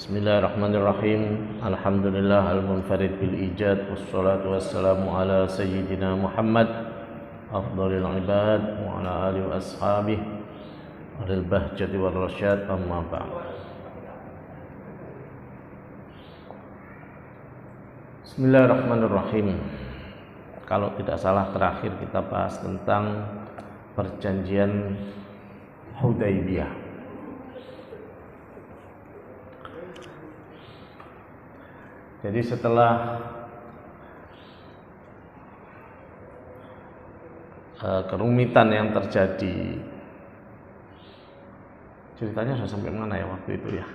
Bismillahirrahmanirrahim. Alhamdulillah al-munfarid bil ijad wassalatu wassalamu ala sayyidina Muhammad afdhalil ibad wa ala alihi wa ashabihi alil bahjati wal rasyad, amma ba'd. Bismillahirrahmanirrahim. Kalau tidak salah terakhir kita bahas tentang perjanjian Hudaybiyah. Jadi setelah kerumitan yang terjadi, ceritanya sudah sampai mana ya waktu itu ya?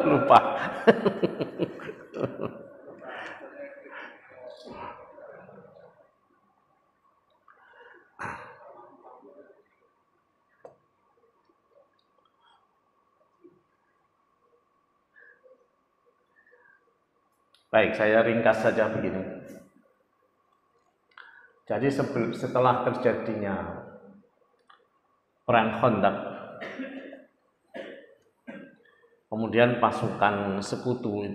Lupa. Baik, saya ringkas saja begini. Jadi setelah terjadinya perang Khandaq, kemudian pasukan sekutu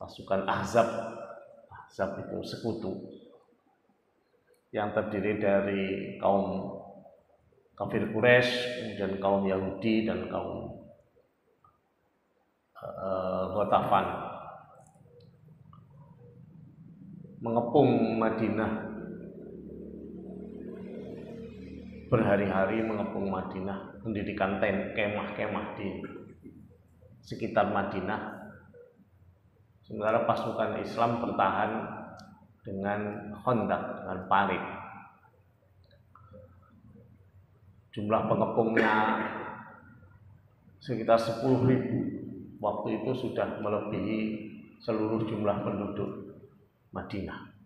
pasukan Ahzab itu sekutu yang terdiri dari kaum kafir Quraisy, kemudian kaum Yahudi dan kaum Ghatafan mengepung Madinah, berhari-hari mengepung Madinah, mendirikan kemah-kemah di sekitar Madinah, sementara pasukan Islam bertahan dengan Khandaq, dengan parit. Jumlah pengepungnya sekitar 10.000. Waktu itu sudah melebihi seluruh jumlah penduduk Madinah.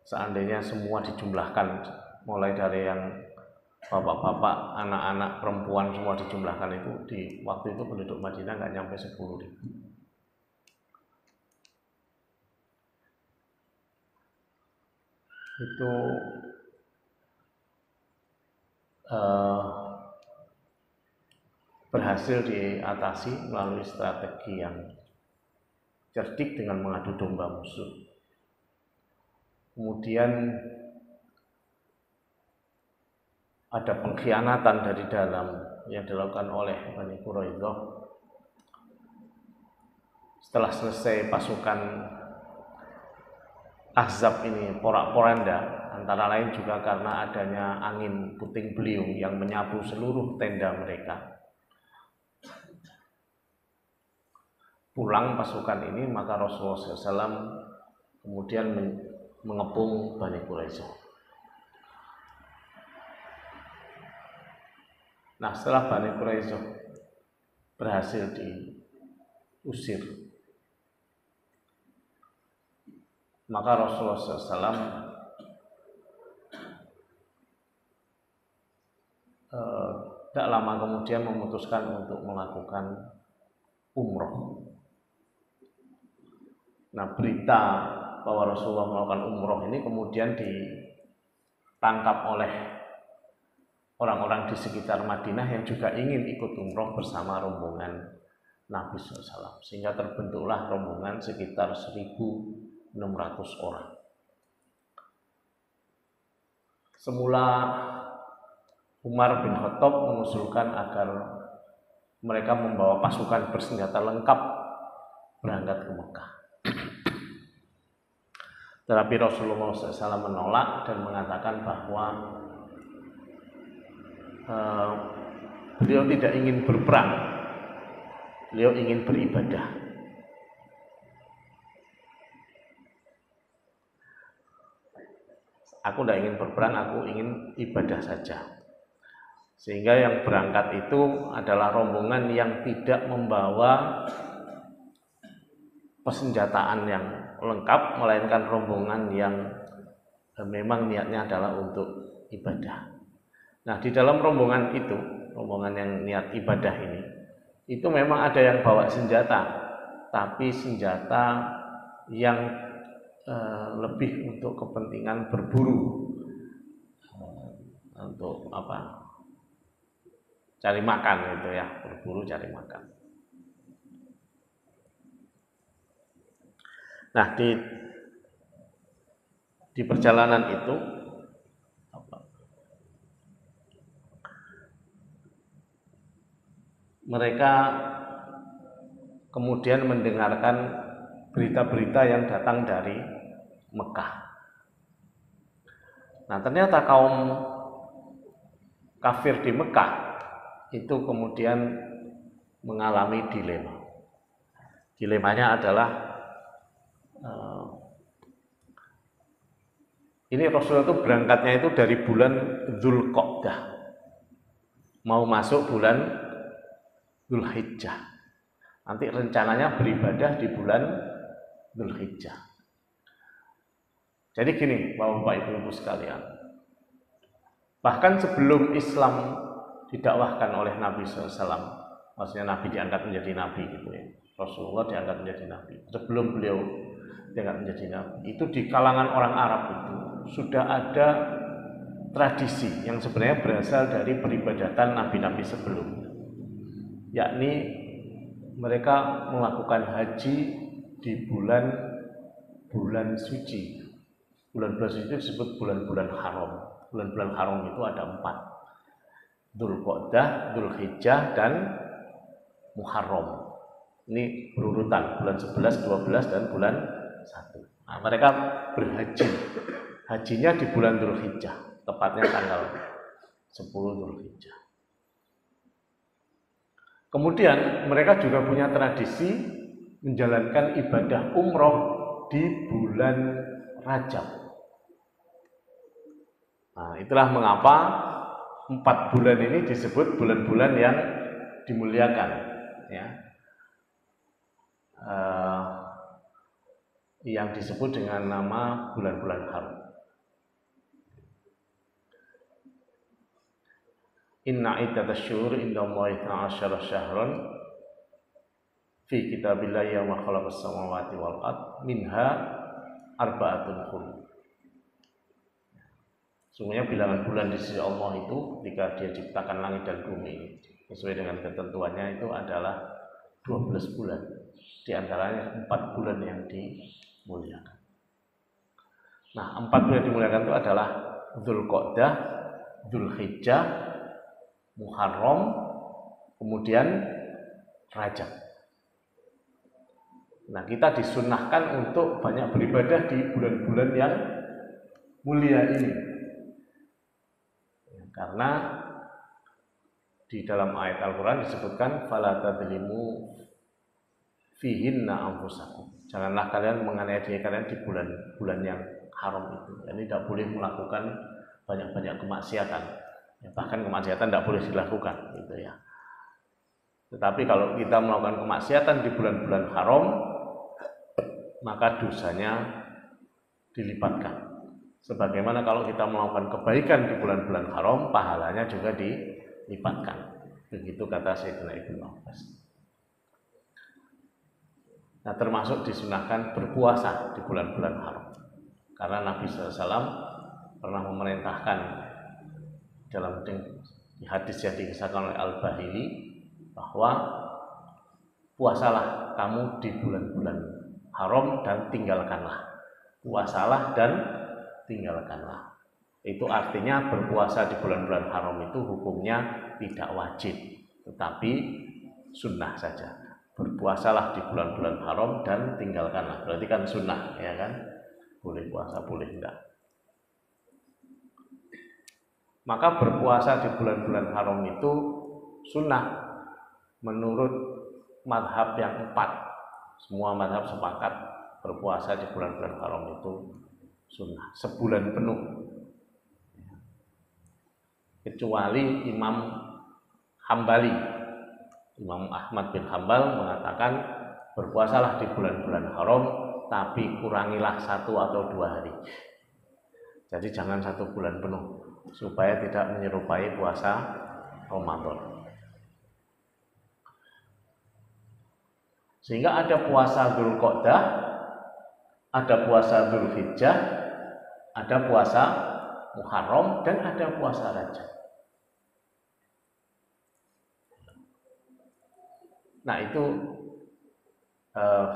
Seandainya semua dijumlahkan, mulai dari yang bapak-bapak, anak-anak, perempuan semua dijumlahkan, itu di waktu itu penduduk Madinah nggak nyampe 10.000. Itu berhasil diatasi melalui strategi yang cerdik dengan mengadu domba musuh. Kemudian ada pengkhianatan dari dalam yang dilakukan oleh Bani Quraidah. Setelah selesai pasukan Ahzab ini porak-poranda, antara lain juga karena adanya angin puting beliung yang menyapu seluruh tenda mereka. Pulang pasukan ini, maka Rasulullah SAW kemudian mengepung Bani Quraidah. Nah, setelah Bani Quraidah berhasil diusir, maka Rasulullah SAW tidak lama kemudian memutuskan untuk melakukan umroh. Nah, berita bahwa Rasulullah melakukan umroh ini kemudian ditangkap oleh orang-orang di sekitar Madinah yang juga ingin ikut umroh bersama rombongan Nabi SAW, sehingga terbentuklah rombongan sekitar 1.600 orang. Semula Umar bin Khattab mengusulkan agar mereka membawa pasukan bersenjata lengkap berangkat ke Mekah. Tetapi Rasulullah SAW menolak dan mengatakan bahwa beliau tidak ingin berperang, beliau ingin beribadah. Aku tidak ingin berperang, aku ingin ibadah saja. Sehingga yang berangkat itu adalah rombongan yang tidak membawa persenjataan yang lengkap, melainkan rombongan yang memang niatnya adalah untuk ibadah. Nah, di dalam rombongan itu, rombongan yang niat ibadah ini, itu memang ada yang bawa senjata, tapi senjata yang lebih untuk kepentingan berburu, untuk apa? Cari makan gitu ya, berburu cari makan. Nah, di perjalanan itu mereka kemudian mendengarkan berita-berita yang datang dari Mekah. Nah, ternyata kaum kafir di Mekah itu kemudian mengalami dilema. Dilemanya adalah ini Rasulullah itu berangkatnya itu dari bulan Dzulqa'dah, mau masuk bulan Dzulhijjah. Nanti rencananya beribadah di bulan Dzulhijjah. Jadi gini, Bapak Ibu sekalian, bahkan sebelum Islam didakwahkan oleh Nabi SAW, maksudnya Nabi diangkat menjadi Nabi gitu ya, Rasulullah diangkat menjadi Nabi. Sebelum beliau diangkat menjadi Nabi, itu di kalangan orang Arab itu sudah ada tradisi yang sebenarnya berasal dari peribadatan nabi-nabi sebelumnya, yakni mereka melakukan haji di bulan suci. Bulan-bulan suci itu disebut bulan-bulan haram. Bulan-bulan haram itu ada 4: Dzulqa'dah, Dzulhijjah, dan Muharram. Ini berurutan, bulan 11, 12, dan bulan 1. Nah, mereka berhaji. Hajinya di bulan Dzulhijjah, tepatnya tanggal 10 Dzulhijjah. Kemudian mereka juga punya tradisi menjalankan ibadah umroh di bulan Rajab. Nah, itulah mengapa 4 bulan ini disebut bulan-bulan yang dimuliakan, ya. Yang disebut dengan nama bulan-bulan haram. Inna iddatasy syuhur indallahi 12 syahran fi kitabillahi yawma khalaqas samawati wal ard minha arba'atun hurum. Sungguhnya bilangan bulan di sisi Allah itu ketika Dia ciptakan langit dan bumi sesuai dengan ketentuannya itu adalah 12 bulan. Di antaranya 4 bulan yang dimuliakan. Nah, 4 bulan dimuliakan itu adalah Dzulqa'dah, Dzulhijjah, Muharram, kemudian Rajab. Nah, kita disunnahkan untuk banyak beribadah di bulan-bulan yang mulia ini, karena di dalam ayat Al-Quran disebutkan fala tadzlimu fihinna anfusakum. Janganlah kalian menganiaya diri kalian di bulan-bulan yang haram itu. Jadi tidak boleh melakukan banyak-banyak kemaksiatan. Ya, bahkan kemaksiatan tidak boleh dilakukan, gitu ya. Tetapi kalau kita melakukan kemaksiatan di bulan-bulan haram, maka dosanya dilipatkan. Sebagaimana kalau kita melakukan kebaikan di bulan-bulan haram, pahalanya juga dilipatkan. Begitu kata Sayyidina Ibnu Abbas. Nah, termasuk disunahkan berpuasa di bulan-bulan haram. Karena Nabi SAW pernah memerintahkan dalam hadis yang dikisahkan oleh Al-Bahili bahwa puasalah kamu di bulan-bulan haram dan tinggalkanlah. Puasalah dan tinggalkanlah. Itu artinya berpuasa di bulan-bulan haram itu hukumnya tidak wajib, tetapi sunnah saja. Berpuasalah di bulan-bulan haram dan tinggalkanlah. Berarti kan sunnah, ya kan? Boleh puasa, boleh enggak. Maka berpuasa di bulan-bulan haram itu sunnah menurut mazhab yang 4. Semua mazhab sepakat berpuasa di bulan-bulan haram itu sunnah, sebulan penuh. Kecuali Imam Hambali, Imam Ahmad bin Hambal mengatakan berpuasalah di bulan-bulan haram, tapi kurangilah 1 atau 2 hari. Jadi jangan 1 bulan penuh, supaya tidak menyerupai puasa Ramadan. Sehingga ada puasa Dzulqa'dah, ada puasa Dzulhijjah, ada puasa Muharram, dan ada puasa Rajab. Nah itu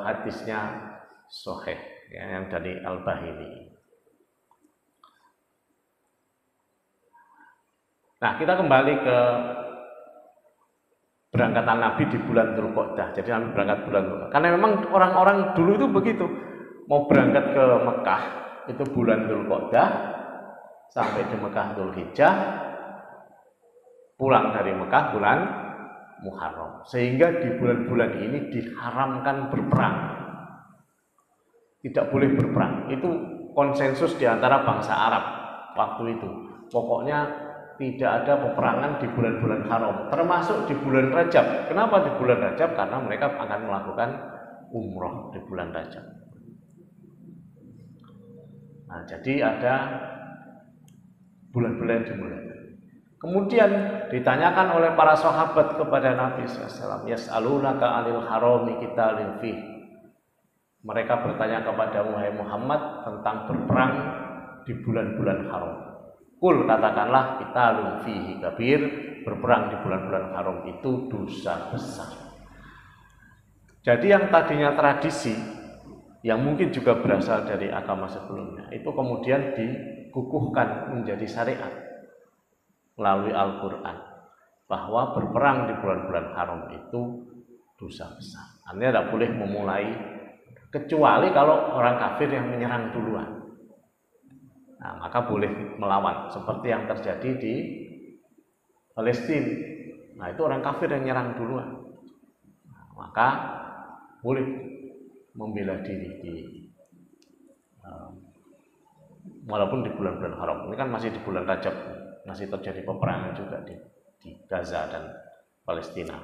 hadisnya sahih ya, yang dari Al-Bahili. Nah kita kembali ke berangkatan Nabi di bulan Dzulqa'dah. Jadi Nabi berangkat bulan Dzulqa'dah. Karena memang orang-orang dulu itu begitu, mau berangkat ke Mekah itu bulan Dzulqa'dah, sampai di Mekah Dzulhijjah, pulang dari Mekah bulan Muharram. Sehingga di bulan-bulan ini diharamkan berperang. Tidak boleh berperang. Itu konsensus di antara bangsa Arab waktu itu. Pokoknya tidak ada peperangan di bulan-bulan haram, termasuk di bulan Rajab. Kenapa di bulan Rajab? Karena mereka akan melakukan umroh di bulan Rajab. Nah, jadi ada bulan-bulan dimulai. Kemudian ditanyakan oleh para sahabat kepada Nabi SAW, yas'alunaka 'anil harami qitalin fih. Mereka bertanya kepada Muhammad tentang berperang di bulan-bulan haram. Kul, katakanlah, qitalun fihi kabir, berperang di bulan-bulan haram itu dosa besar. Jadi yang tadinya tradisi, yang mungkin juga berasal dari agama sebelumnya, itu kemudian dikukuhkan menjadi syariat melalui Al-Quran, bahwa berperang di bulan-bulan haram itu dosa besar. Artinya tidak boleh memulai, kecuali kalau orang kafir yang menyerang duluan. Nah, maka boleh melawan, seperti yang terjadi di Palestina. Nah, itu orang kafir yang nyerang duluan. Nah, maka boleh membela diri walaupun di bulan-bulan haram. Ini kan masih di bulan Rajab, masih terjadi peperangan juga di Gaza dan Palestina.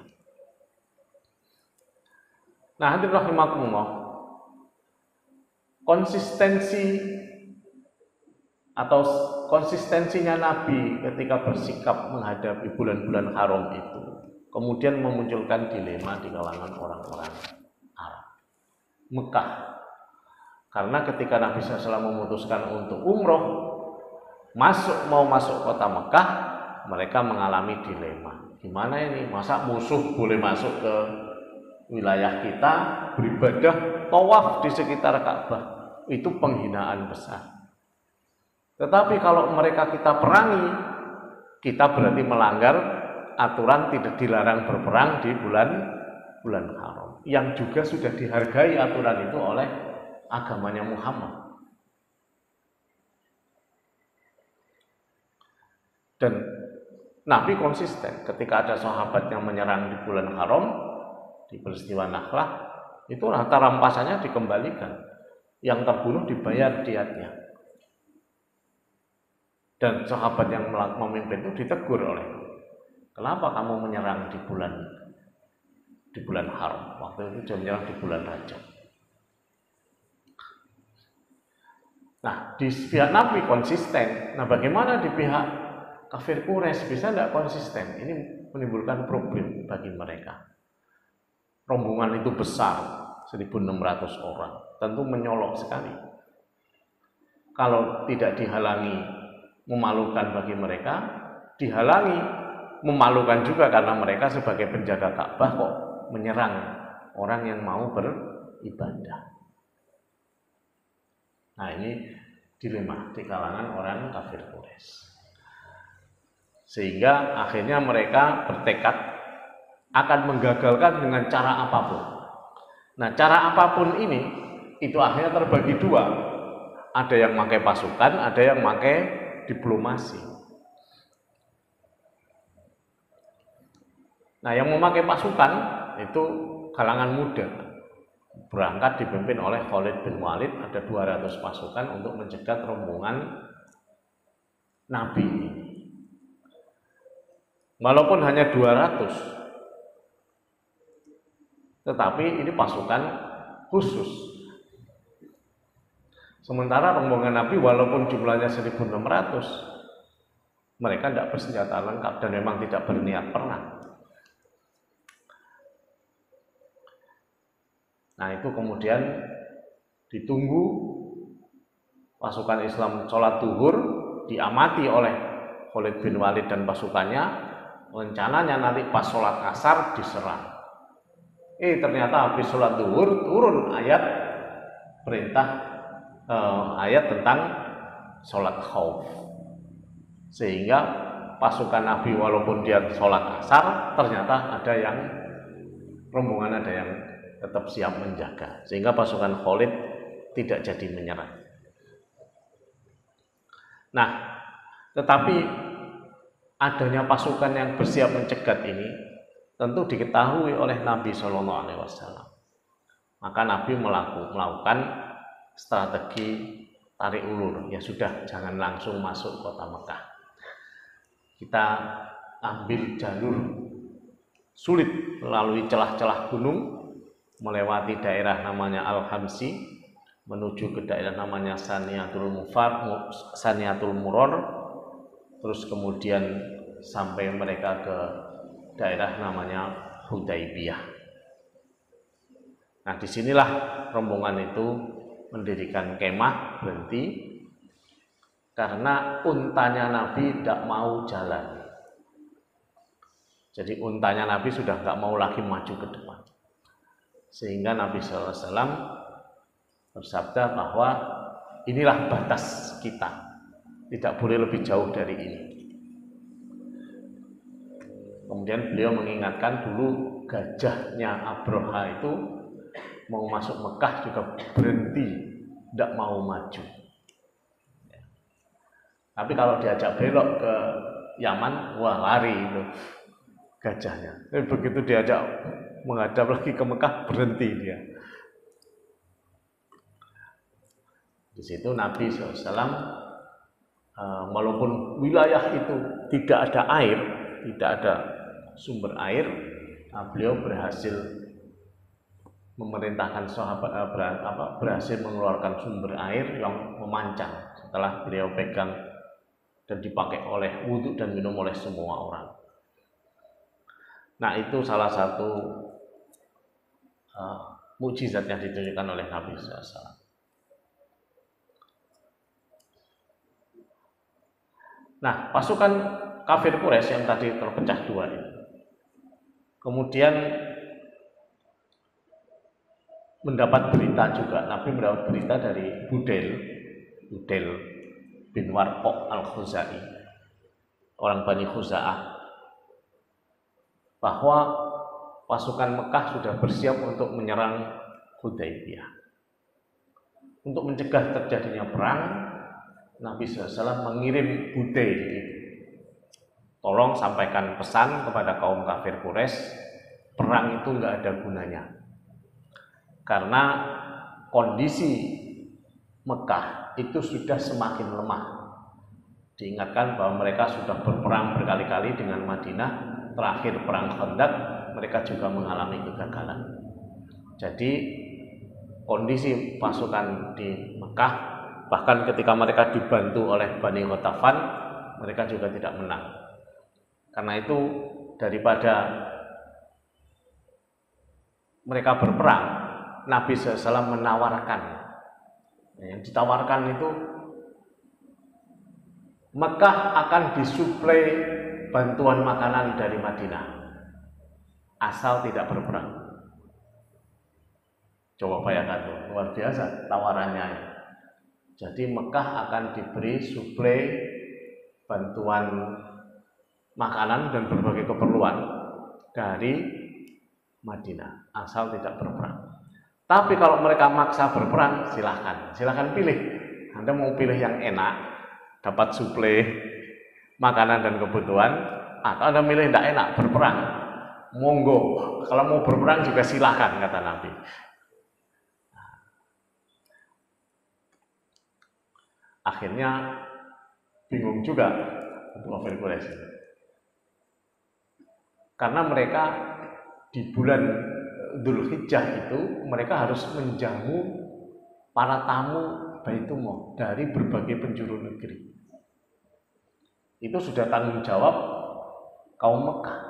Nah, hadirin rahimakumullah, konsistensinya Nabi ketika bersikap menghadapi bulan-bulan haram itu kemudian memunculkan dilema di kalangan orang-orang Arab Mekah. Karena ketika Nabi SAW memutuskan untuk umroh, mau masuk kota Mekah, mereka mengalami dilema. Gimana ini? Masa musuh boleh masuk ke wilayah kita, beribadah, tawaf di sekitar Ka'bah? Itu penghinaan besar. Tetapi kalau mereka kita perangi, kita berarti melanggar aturan tidak dilarang berperang di bulan haram, yang juga sudah dihargai aturan itu oleh agamanya Muhammad. Dan Nabi konsisten ketika ada sahabat yang menyerang di bulan haram, di peristiwa Nakhlah, itu harta rampasannya dikembalikan, yang terbunuh dibayar diatnya. Dan sahabat yang memimpin itu ditegur oleh, kenapa kamu menyerang di bulan haram? Waktu itu dia menyerang di bulan Rajab. Nah, di pihak Nabi konsisten. Nah, bagaimana di pihak kafir Quraisy bisa tidak konsisten? Ini menimbulkan problem bagi mereka. Rombongan itu besar, 1.600 orang, tentu menyolok sekali. Kalau tidak dihalangi, memalukan bagi mereka, dihalangi, memalukan juga karena mereka sebagai penjaga Ka'bah kok menyerang orang yang mau beribadah. Nah, ini dilema di kalangan orang kafir Quraisy. Sehingga akhirnya mereka bertekad akan menggagalkan dengan cara apapun. Nah, cara apapun ini itu akhirnya terbagi dua. Ada yang pakai pasukan, ada yang pakai diplomasi. Nah, yang memakai pasukan itu kalangan muda, berangkat dipimpin oleh Khalid bin Walid. Ada 200 pasukan untuk mencegat rombongan Nabi. Walaupun hanya 200, tetapi ini pasukan khusus. Sementara rombongan Nabi walaupun jumlahnya 1.600, mereka tidak bersenjata lengkap dan memang tidak berniat perang. Nah itu kemudian ditunggu pasukan Islam sholat zuhur, diamati oleh Khalid bin Walid dan pasukannya. Rencananya nanti pas sholat asar diserang. Ternyata habis sholat zuhur turun ayat perintah, ayat tentang sholat khauf, sehingga pasukan Nabi walaupun dia sholat asar, ternyata ada yang rombongan ada yang tetap siap menjaga, sehingga pasukan Khalid tidak jadi menyerang. Nah, tetapi adanya pasukan yang bersiap mencegat ini tentu diketahui oleh Nabi Shallallahu Alaihi Wasallam. Maka Nabi melakukan strategi tarik ulur. Ya sudah, jangan langsung masuk kota Mekah. Kita ambil jalur sulit melalui celah-celah gunung, melewati daerah namanya Al-Hamsi, menuju ke daerah namanya Saniatul Muror, terus kemudian sampai mereka ke daerah namanya Hudaybiyah. Nah, disinilah rombongan itu mendirikan kemah, berhenti, karena untanya Nabi tidak mau jalan. Jadi untanya Nabi sudah nggak mau lagi maju ke depan. Sehingga Nabi SAW bersabda bahwa inilah batas kita, tidak boleh lebih jauh dari ini. Kemudian beliau mengingatkan dulu gajahnya Abroha itu mau masuk Mekah juga berhenti, tidak mau maju. Tapi kalau diajak belok ke Yaman, wah lari itu gajahnya. Begitu diajak menghadap lagi ke Mekah, berhenti dia. Di situ Nabi SAW, walaupun wilayah itu tidak ada air, tidak ada sumber air, beliau berhasil memerintahkan sahabat, berhasil mengeluarkan sumber air yang memancang setelah beliau pegang dan dipakai oleh wudhu dan minum oleh semua orang. Nah, itu salah satu mukjizat yang ditunjukkan oleh Nabi SAW. Nah, pasukan kafir Quraisy yang tadi terpecah dua ini, kemudian mendapat berita juga. Nabi mendapat berita dari Budail bin Warqa al-Khuzai, orang Bani Khuza'ah, bahwa pasukan Mekah sudah bersiap untuk menyerang Hudaybiyah. Untuk mencegah terjadinya perang, Nabi SAW mengirim Budail, tolong sampaikan pesan kepada kaum kafir Quraisy, perang itu nggak ada gunanya, karena kondisi Mekah itu sudah semakin lemah. Diingatkan bahwa mereka sudah berperang berkali-kali dengan Madinah. Terakhir perang Khandaq mereka juga mengalami kegagalan. Jadi kondisi pasukan di Mekah, bahkan ketika mereka dibantu oleh Bani Ghatafan, mereka juga tidak menang. Karena itu daripada mereka berperang, Nabi SAW menawarkan, yang ditawarkan itu Mekah akan disuplai bantuan makanan dari Madinah asal tidak berperang. Coba bayangkan tuh, luar biasa tawarannya. Jadi Mekah akan diberi suplai bantuan makanan dan berbagai keperluan dari Madinah asal tidak berperang. Tapi kalau mereka maksa berperang, silahkan pilih. Anda mau pilih yang enak, dapat suplai makanan dan kebutuhan, atau Anda milih tidak enak, berperang, monggo. Kalau mau berperang juga silahkan, kata Nabi. Akhirnya bingung juga kafir Quraisy, karena mereka di bulan Dzulhijjah itu mereka harus menjamu para tamu Baitumah dari berbagai penjuru negeri. Itu sudah tanggung jawab kaum Mekah.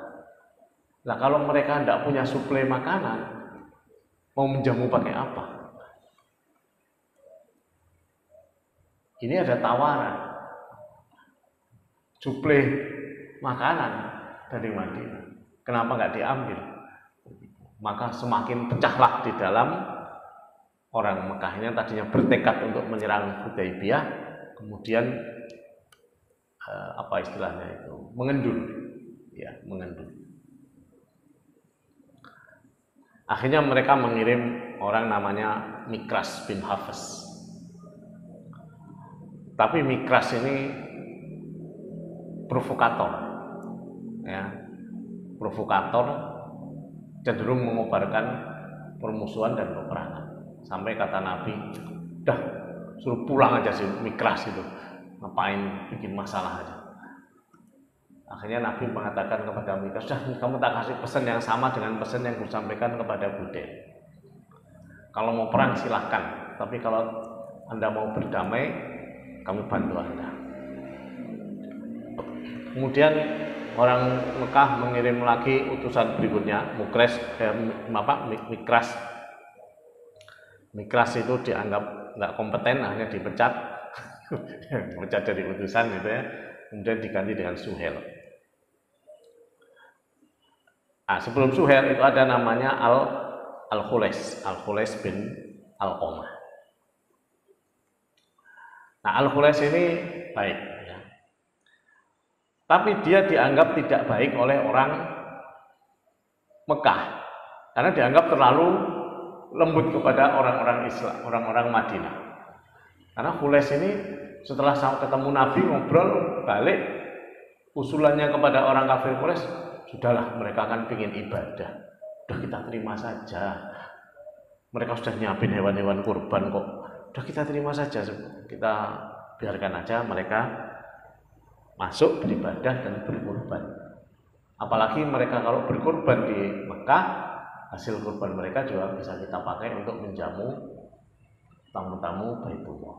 Nah, kalau mereka tidak punya suplai makanan, Mau menjamu pakai apa? Ini ada tawaran, suplai makanan dari Madinah. Kenapa nggak diambil? Maka semakin pecahlah di dalam orang Mekah ini yang tadinya bertekad untuk menyerang Hudaybiyah, kemudian apa istilahnya itu, mengendur, ya mengendur. Akhirnya mereka mengirim orang namanya Mikras bin Hafs. Tapi Mikras ini provokator, ya, provokator, cenderung mengobarkan permusuhan dan peperangan. Sampai kata Nabi, dah suruh pulang aja si Mikras itu, ngapain bikin masalah aja. Akhirnya Nabi mengatakan kepada Mikras, dah kamu tak kasih pesan yang sama dengan pesan yang kusampaikan kepada Budail. Kalau mau perang silahkan, tapi kalau Anda mau berdamai, kami bantu Anda. Kemudian orang Mekah mengirim lagi utusan berikutnya, Mikras. Mikras itu dianggap nggak kompeten, akhirnya dipecat, dipecat dari utusan gitu ya. Kemudian diganti dengan Suhail. Sebelum Suhail itu ada namanya Al-Khules bin Al-Qamah. Nah, Al-Khules ini baik, ya. Tapi dia dianggap tidak baik oleh orang Mekah karena dianggap terlalu lembut kepada orang-orang Islam, orang-orang Madinah. Karena Khules ini setelah ketemu Nabi ngobrol balik, usulannya kepada orang kafir Quraisy, sudahlah mereka akan ingin ibadah, udah kita terima saja. Mereka sudah nyiapin hewan-hewan kurban kok, udah kita terima saja, kita biarkan aja mereka masuk beribadah dan berkurban. Apalagi mereka kalau berkurban di Mekah, hasil kurban mereka juga bisa kita pakai untuk menjamu tamu-tamu Baitullah.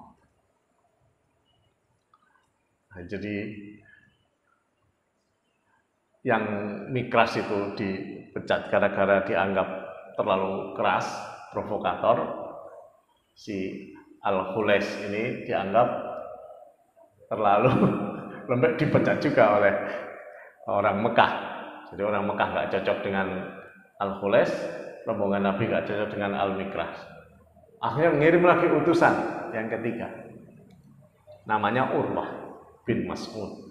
Nah, jadi yang Mikras itu dipecat gara-gara dianggap terlalu keras, provokator. Si Al-Khules ini dianggap terlalu lembek, dipecat juga oleh orang Mekah. Jadi orang Mekah nggak cocok dengan Al-Khules, rombongan Nabi nggak cocok dengan Al-Mikras. Akhirnya mengirim lagi utusan yang ketiga, namanya Urwah bin Mas'ud.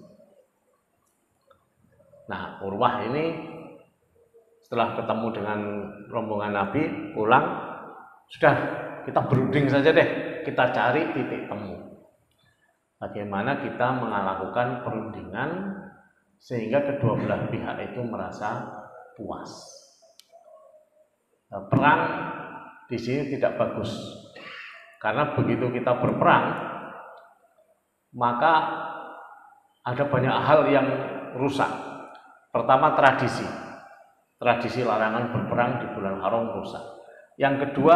Nah, Urwah ini setelah ketemu dengan rombongan Nabi pulang, sudah kita berunding saja deh, kita cari titik temu. Bagaimana kita melakukan perundingan sehingga kedua belah pihak itu merasa puas. Perang di sini tidak bagus, karena begitu kita berperang, maka ada banyak hal yang rusak. Pertama, tradisi larangan berperang di bulan haram rusak. Yang kedua,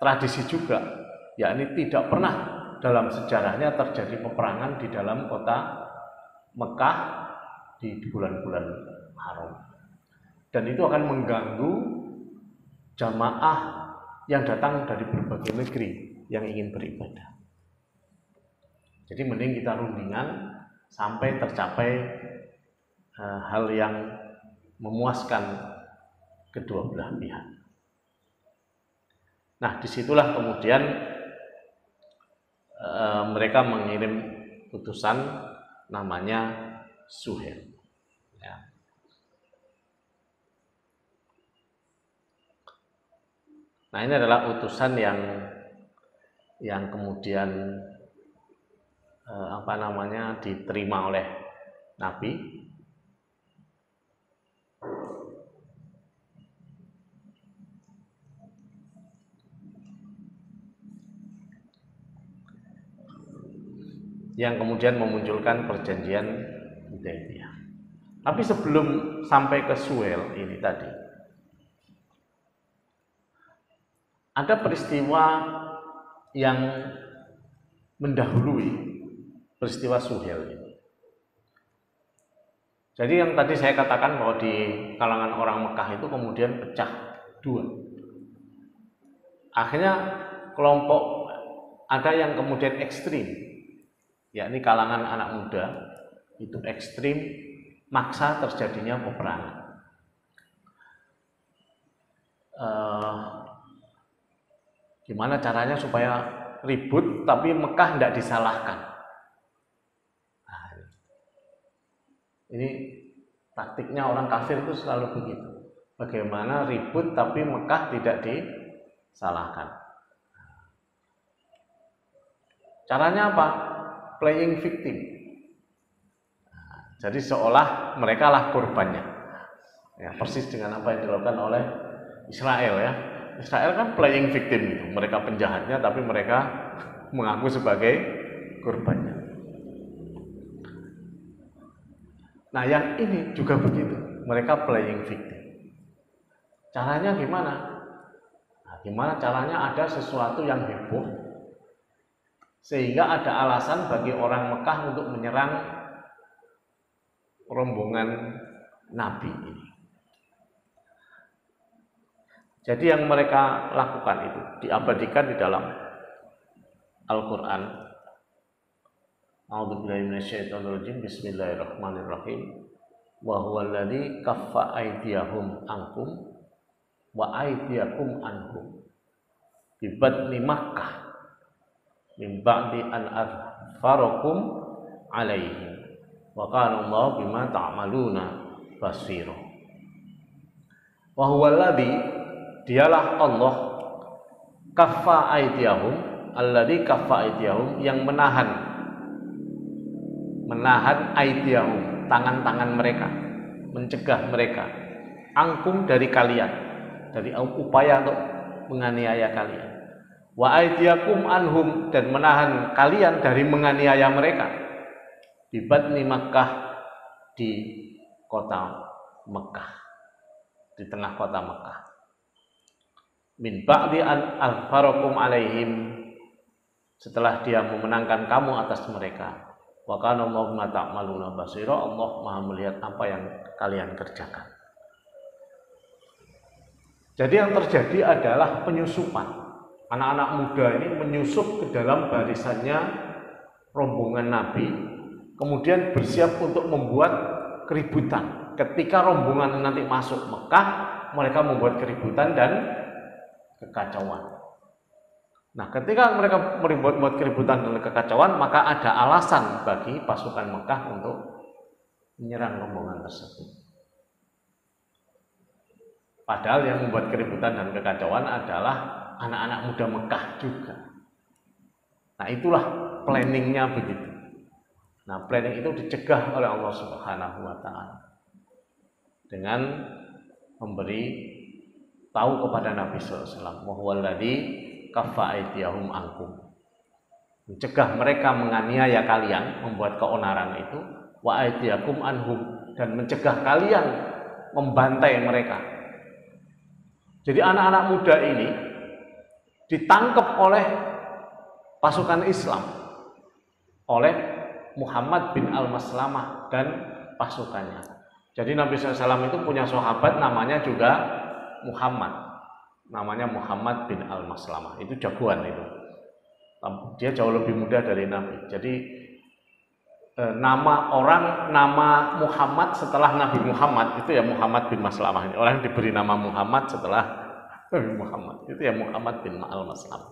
tradisi juga, yakni tidak pernah dalam sejarahnya terjadi peperangan di dalam kota Mekah di bulan-bulan haram. Dan itu akan mengganggu jamaah yang datang dari berbagai negeri yang ingin beribadah. Jadi mending kita rundingan sampai tercapai hal yang memuaskan kedua belah pihak. Nah, disitulah kemudian mereka mengirim utusan namanya Suhail. Ya. Nah, ini adalah utusan yang kemudian diterima oleh Nabi. Yang kemudian memunculkan perjanjian Hudaybiyah. Tapi sebelum sampai ke Suhail ini tadi, ada peristiwa yang mendahului peristiwa Suhail ini. Jadi yang tadi saya katakan bahwa di kalangan orang Mekah itu kemudian pecah dua. Akhirnya kelompok ada yang kemudian ekstrim, yakni kalangan anak muda itu ekstrim, maksa terjadinya peperangan. Gimana caranya supaya ribut tapi Mekah tidak disalahkan? Nah, ini taktiknya orang kafir itu selalu begitu. Bagaimana ribut tapi Mekah tidak disalahkan? Caranya apa? Playing victim. Nah, jadi seolah mereka lah korbannya. Ya, persis dengan apa yang dilakukan oleh Israel ya. Israel kan playing victim gitu. Mereka penjahatnya tapi mereka mengaku sebagai korbannya. Nah, yang ini juga begitu. Mereka playing victim. Caranya gimana? Nah, gimana caranya ada sesuatu yang heboh sehingga ada alasan bagi orang Mekah untuk menyerang rombongan Nabi ini. Jadi yang mereka lakukan itu diabadikan di dalam Al-Quran. A'udzubillahi minasyaitonirrajim. Bismillahirrahmanirrahim. Wa huwa alladzi kaffa aydiyahum ankum wa aydiyakum anhum bi batni Makkah min ba'di an adfarakum alaihim wa kana Allahu bima ta'maluna basira. Wa huwa alladzi, dialah Allah, kaffa aydiyahum, alladzi kaffa aydiyahum, yang menahan aydiyahum, tangan-tangan mereka, mencegah mereka, angkum, dari kalian, dari upaya untuk menganiaya kalian, wa aydiyakum anhum, dan menahan kalian dari menganiaya mereka, di batni Makkah, di kota Mekah, di tengah kota Mekah, min ba'di an alfarakum alaihim, setelah dia memenangkan kamu atas mereka, wa kana Allahu bima ta'maluna basira, Allah Maha melihat apa yang kalian kerjakan. Jadi yang terjadi adalah penyusupan. Anak-anak muda ini menyusup ke dalam barisannya rombongan Nabi, kemudian bersiap untuk membuat keributan. Ketika rombongan nanti masuk Mekah, mereka membuat keributan dan kekacauan. Nah, ketika mereka membuat keributan dan kekacauan, maka ada alasan bagi pasukan Mekah untuk menyerang rombongan tersebut. Padahal yang membuat keributan dan kekacauan adalah anak-anak muda Mekah juga. Nah, itulah planningnya begitu. Nah, planning itu dicegah oleh Allah Subhanahu wa Ta'ala dengan memberi tahu kepada Nabi SAW, wahwaladzi kaffa aydiyahum ankum, mencegah mereka menganiaya kalian, membuat keonaran itu, wa aydiyakum anhum, dan mencegah kalian membantai mereka. Jadi anak-anak muda ini ditangkap oleh pasukan Islam, oleh Muhammad bin Al-Maslamah dan pasukannya. Jadi Nabi SAW itu punya sahabat namanya juga Muhammad, namanya Muhammad bin Al-Maslamah. Itu jagoan itu. Dia jauh lebih muda dari Nabi. Jadi nama Muhammad setelah Nabi Muhammad itu ya Muhammad bin Maslamah ini. Orang yang diberi nama Muhammad setelah Nabi Muhammad itu ya Muhammad bin Al-Maslamah.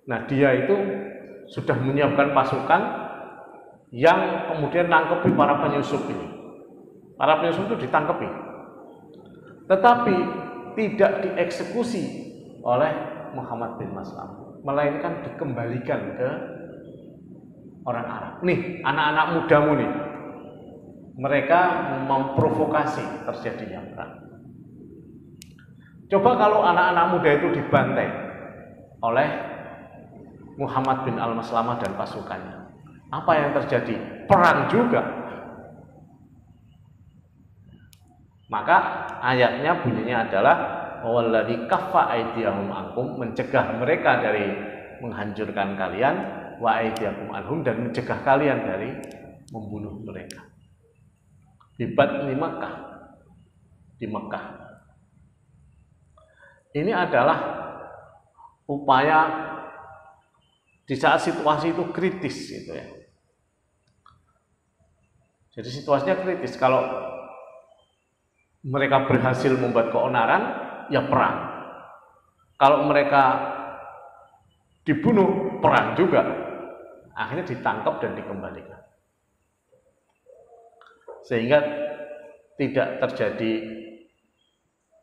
Nah, dia itu sudah menyiapkan pasukan yang kemudian nangkepi para penyusup ini. Para penyusup itu ditangkepi, tetapi tidak dieksekusi oleh Muhammad bin Maslamah, melainkan dikembalikan ke orang Arab. Nih, anak-anak mudamu nih, mereka memprovokasi terjadinya perang. Coba kalau anak-anak muda itu dibantai oleh Muhammad bin Al-Maslamah dan pasukannya, apa yang terjadi? Perang juga. Maka ayatnya bunyinya adalah wawalladzi kaffa aydiyahum ankum, mencegah mereka dari menghancurkan kalian, wa aydiyakum anhum, dan mencegah kalian dari membunuh mereka. Di batni Makkah, di Mekah. Ini adalah upaya di saat situasi itu kritis gitu ya. Jadi situasinya kritis. Kalau mereka berhasil membuat keonaran, ya perang. Kalau mereka dibunuh, perang juga. Akhirnya ditangkap dan dikembalikan. Sehingga tidak terjadi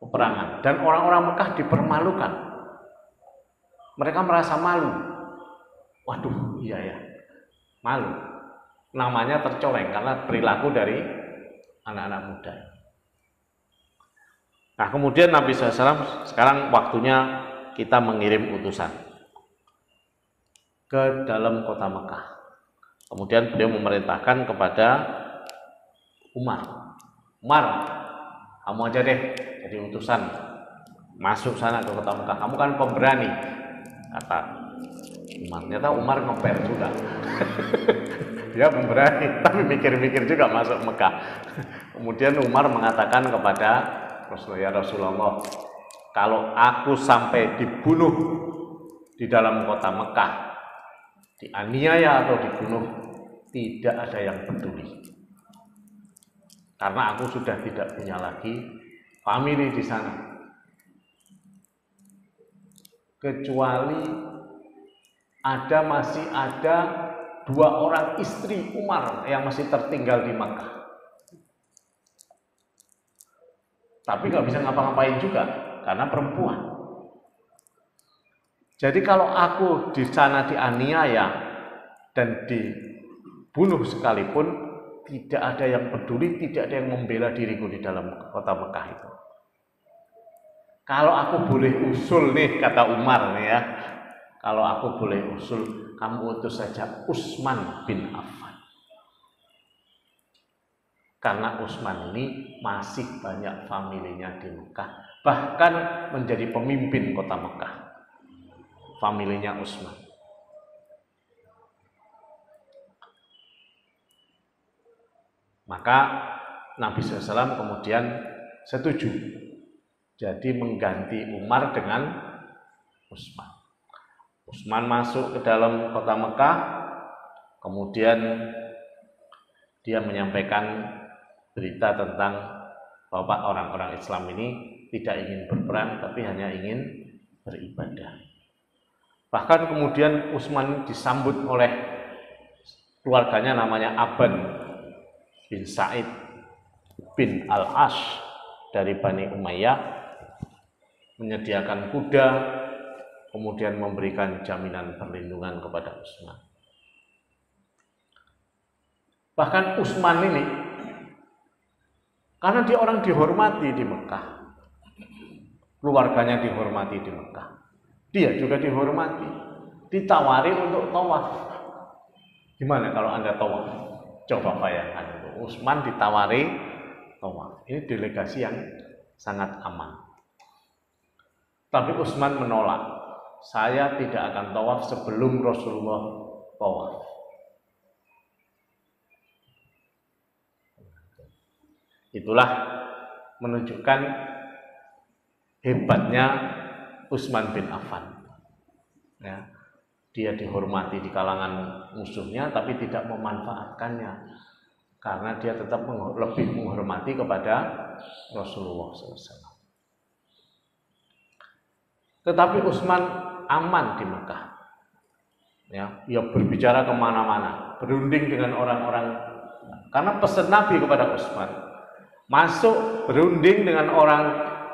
peperangan. Dan orang-orang Mekah dipermalukan. Mereka merasa malu. Waduh, iya ya, malu. Namanya tercoreng karena perilaku dari anak-anak muda. Nah, kemudian Nabi SAW sekarang waktunya kita mengirim utusan ke dalam kota Mekah. Kemudian beliau memerintahkan kepada Umar, kamu aja deh jadi utusan masuk sana ke kota Mekah. Kamu kan pemberani, kata Umar. Ternyata Umar ngeper juga. Dia pemberani, tapi mikir-mikir juga masuk Mekah. Kemudian Umar mengatakan kepada Rasulullah, kalau aku sampai dibunuh di dalam kota Mekah, dianiaya atau dibunuh, tidak ada yang peduli. Karena aku sudah tidak punya lagi famili di sana. Kecuali masih ada 2 orang istri Umar yang masih tertinggal di Makkah. Tapi nggak bisa ngapa-ngapain juga karena perempuan. Jadi kalau aku di sana dianiaya dan dibunuh sekalipun, tidak ada yang peduli, tidak ada yang membela diriku di dalam kota Mekah itu. Kalau aku boleh usul nih, kata Umar nih ya, kalau aku boleh usul, kamu utus saja Utsman bin Affan. Karena Utsman ini masih banyak familinya di Mekah, bahkan menjadi pemimpin kota Mekah. Familinya Utsman. Maka Nabi SAW kemudian setuju. Jadi mengganti Umar dengan Utsman. Utsman masuk ke dalam kota Mekah, kemudian dia menyampaikan berita tentang bahwa orang-orang Islam ini tidak ingin berperang, tapi hanya ingin beribadah. Bahkan kemudian Utsman disambut oleh keluarganya, namanya Aban bin Sa'id bin Al-Ash dari Bani Umayyah, menyediakan kuda, kemudian memberikan jaminan perlindungan kepada Utsman. Bahkan Utsman ini, karena dia orang dihormati di Mekah, keluarganya dihormati di Mekah, dia juga dihormati, ditawari untuk tawaf. Gimana kalau Anda tawaf? Coba bayangkan, Utsman ditawari tawaf. Ini delegasi yang sangat aman. Tapi Utsman menolak. Saya tidak akan tawaf sebelum Rasulullah tawaf. Itulah menunjukkan hebatnya Utsman bin Affan. Ya, dia dihormati di kalangan musuhnya, tapi tidak memanfaatkannya, karena dia tetap lebih menghormati kepada Rasulullah SAW. Tetapi Utsman aman di Mekah. Ya, dia berbicara kemana-mana, berunding dengan orang-orang, karena pesan Nabi kepada Utsman, masuk berunding dengan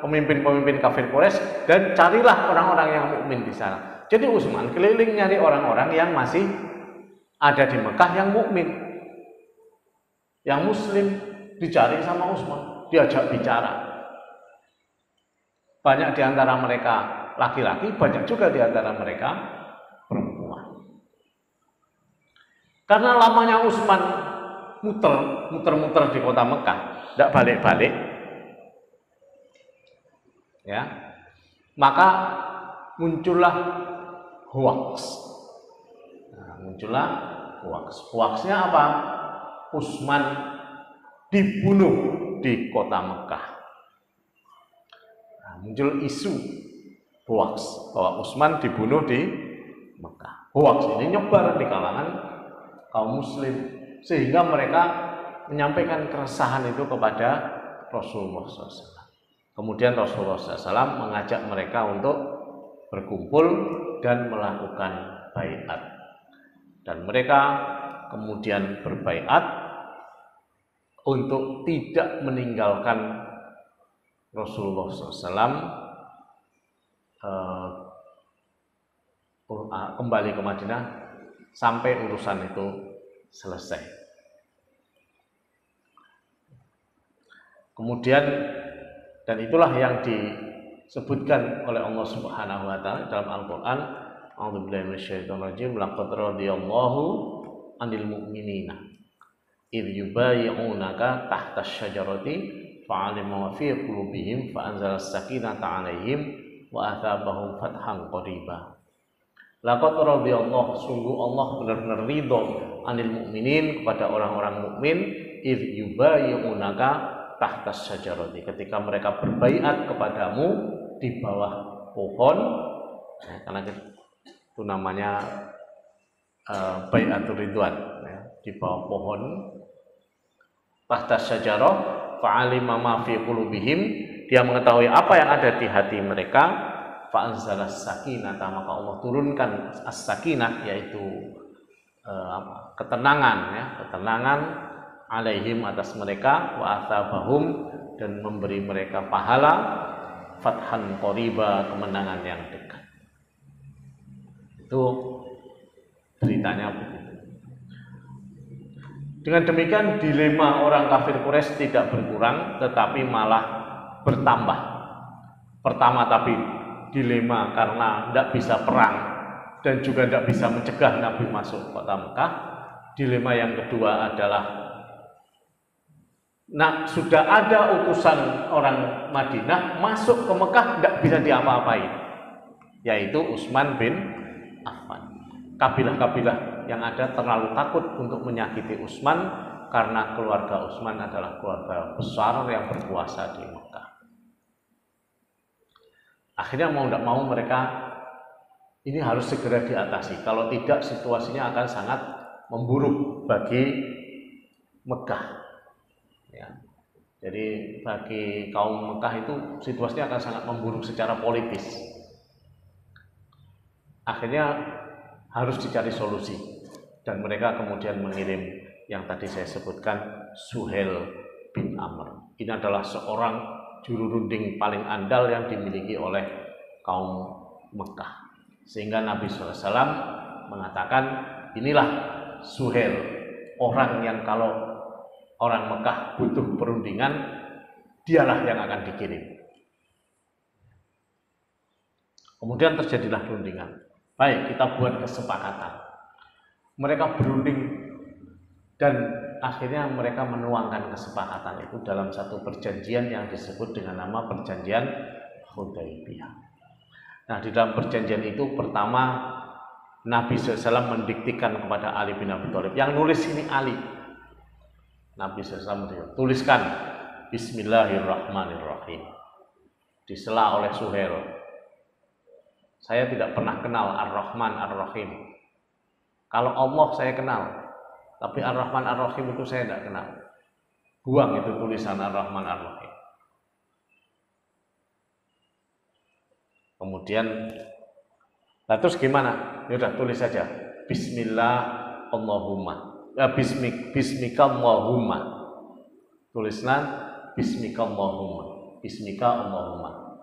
pemimpin-pemimpin kafir Quraisy dan carilah orang-orang yang mukmin di sana. Jadi Utsman keliling nyari orang-orang yang masih ada di Mekah yang mukmin, yang muslim, dicari sama Utsman, diajak bicara. Banyak di antara mereka laki-laki, banyak juga di antara mereka perempuan. Karena lamanya Utsman muter-muter di kota Mekah, tidak balik-balik, ya, maka muncullah hoax. Hoaxnya apa? Utsman dibunuh di kota Mekah. Muncul isu hoax bahwa Utsman dibunuh di Mekah. Hoax ini nyebar di kalangan kaum muslim sehingga mereka menyampaikan keresahan itu kepada Rasulullah SAW. Kemudian Rasulullah SAW mengajak mereka untuk berkumpul dan melakukan baiat. Dan mereka kemudian berbaiat untuk tidak meninggalkan Rasulullah SAW kembali ke Madinah sampai urusan itu selesai. Kemudian, dan itulah yang disebutkan oleh Allah Subhanahu wa taala dalam Al-Qur'an, A'udzubillahi minasyaitonirrajim, laqad radiyallahu 'anil mu'minina idh yubayyi'unaka tahta asy-syajarati fa'alima ma fi qulubihim fa'anzala as-sakinata 'alaihim wa athabahum fathan qariba. Laqad radiyallahu, sungguh Allah benar-benar ridho, 'anil mu'minin, kepada orang-orang mukmin, idh yubayyi'unaka tahta asy-syajarati, ketika mereka berbaiat kepadamu di bawah pohon, karena itu namanya baiatur ridwan, ya, di bawah pohon, tahta syajarah, fa'alima ma fi qulubihim, dia mengetahui apa yang ada di hati mereka, fa'anzalas sakinata, maka Allah turunkan as-sakinah, yaitu ketenangan, ya, ketenangan, alaihim, atas mereka, wa athabahum, dan memberi mereka pahala, fathan qariba, kemenangan yang dekat. Itu beritanya begitu. Dengan demikian dilema orang kafir Quraisy tidak berkurang, tetapi malah bertambah. Pertama tapi dilema karena tidak bisa perang dan juga tidak bisa mencegah Nabi masuk kota Mekah. Dilema yang kedua adalah, nah, sudah ada utusan orang Madinah masuk ke Mekah, tidak bisa diapa-apain, yaitu Utsman bin Affan. Kabilah-kabilah yang ada terlalu takut untuk menyakiti Utsman karena keluarga Utsman adalah keluarga besar yang berkuasa di Mekah. Akhirnya mau tidak mau mereka ini harus segera diatasi. Kalau tidak, situasinya akan sangat memburuk bagi Mekah. Ya. Jadi bagi kaum Mekah itu situasinya akan sangat memburuk secara politis. Akhirnya harus dicari solusi, dan mereka kemudian mengirim yang tadi saya sebutkan, Suhail bin Amr. Ini adalah seorang juru runding paling andal yang dimiliki oleh kaum Mekah, sehingga Nabi SAW mengatakan, inilah Suhail, orang yang kalau orang Mekah butuh perundingan, dialah yang akan dikirim. Kemudian terjadilah perundingan. Baik, kita buat kesepakatan. Mereka berunding dan akhirnya mereka menuangkan kesepakatan itu dalam satu perjanjian yang disebut dengan nama Perjanjian Hudaybiyah. Nah, di dalam perjanjian itu pertama Nabi SAW mendiktikan kepada Ali bin Abi Thalib. Yang nulis ini Ali. Nabi SAW tuliskan Bismillahirrahmanirrahim. Disela oleh Suhail. Saya tidak pernah kenal Ar-Rahman Ar-Rahim. Kalau Allah saya kenal, tapi Ar-Rahman Ar-Rahim itu saya tidak kenal. Buang itu tulisan Ar-Rahman Ar-Rahim. Kemudian, nah terus gimana? Ya udah tulis saja. Bismillah Allahumma. Bismika Allahumma. Tulislah Bismika Allahumma. Bismika Allahumma.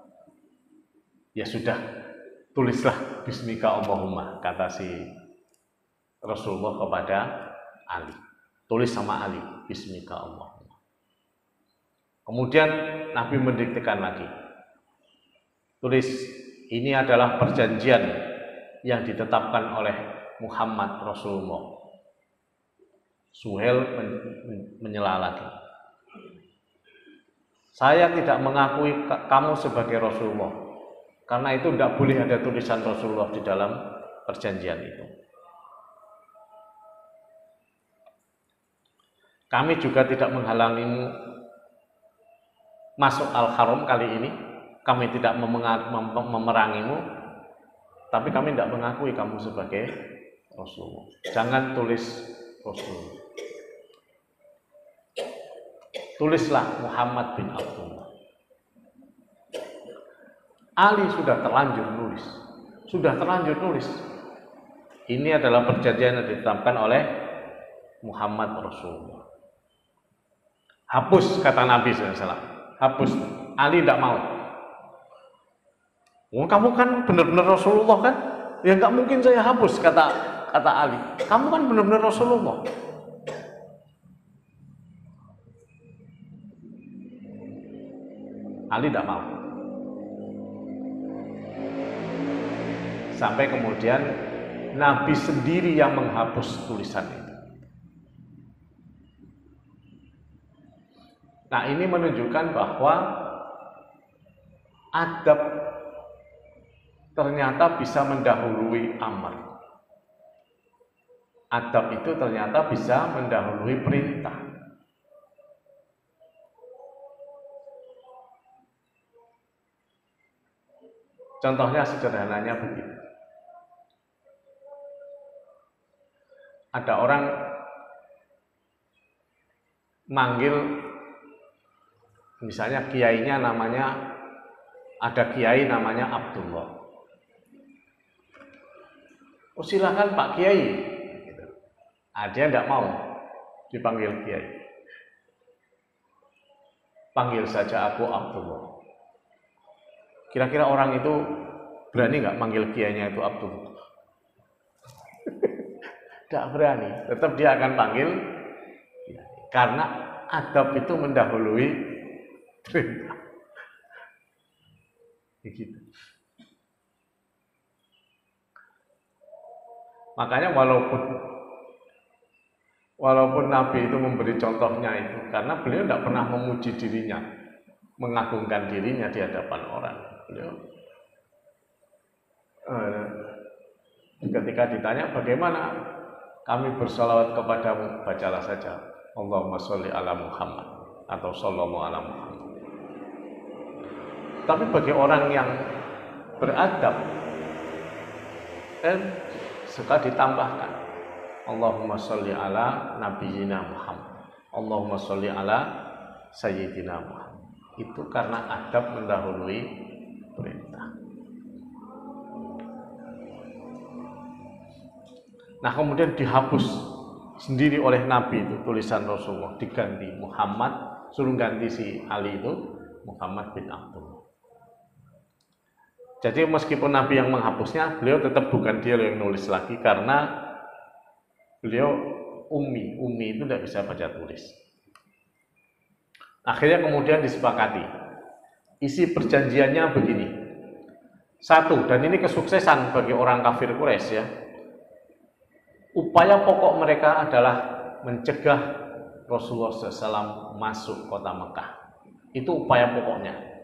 Ya sudah, tulislah Bismika Allahumma, kata si Rasulullah kepada Ali. Tulis sama Ali, Bismika Allahumma. Kemudian Nabi mendiktekan lagi. Tulis, ini adalah perjanjian yang ditetapkan oleh Muhammad Rasulullah. Suhail menyela lagi. Saya tidak mengakui kamu sebagai Rasulullah, karena itu tidak boleh ada tulisan Rasulullah di dalam perjanjian itu. Kami juga tidak menghalangimu masuk Al-Haram kali ini, kami tidak memerangimu, tapi kami tidak mengakui kamu sebagai Rasulullah. Jangan tulis Rasul. Tulislah Muhammad bin Abdullah. Ali sudah terlanjur nulis. Ini adalah perjanjian yang ditetapkan oleh Muhammad Rasulullah. Hapus, kata Nabi SAW. Hapus. Ali tidak mau. Oh, kamu kan benar-benar Rasulullah kan? Ya nggak mungkin saya hapus, kata Ali. Kamu kan benar-benar Rasulullah. Ali tidak mau. Sampai kemudian Nabi sendiri yang menghapus tulisan itu. Nah, ini menunjukkan bahwa adab ternyata bisa mendahului amar. Adab itu ternyata bisa mendahului perintah. Contohnya sederhananya begini. Ada orang manggil, misalnya kiainya namanya, ada kiai namanya Abdullah. Oh, silakan Pak Kiai. Dia tidak mau dipanggil kiai. Panggil saja aku Abdullah. Kira-kira orang itu berani nggak manggil kiainya itu Abdullah? Tidak berani. Tetap dia akan panggil, karena adab itu mendahului perintah. Begitu. Makanya walaupun Nabi itu memberi contohnya itu, karena beliau tidak pernah memuji dirinya, mengagungkan dirinya di hadapan orang. Beliau ketika ditanya bagaimana kami bersalawat kepadamu, bacalah saja Allahumma sholli ala Muhammad atau sallallahu ala Muhammad. Tapi bagi orang yang beradab, suka ditambahkan Allahumma sholli ala nabiyyina Muhammad, Allahumma sholli ala sayyidina Muhammad. Itu karena adab mendahului perintah. Nah, kemudian dihapus sendiri oleh Nabi itu tulisan Rasulullah, diganti Muhammad, suruh ganti si Ali itu Muhammad bin Abdullah. Jadi meskipun Nabi yang menghapusnya, beliau tetap bukan dia yang nulis lagi, karena beliau ummi itu tidak bisa baca tulis. Akhirnya kemudian disepakati, isi perjanjiannya begini. Satu, dan ini kesuksesan bagi orang kafir Quraisy ya. Upaya pokok mereka adalah mencegah Rasulullah SAW masuk kota Mekah. Itu upaya pokoknya.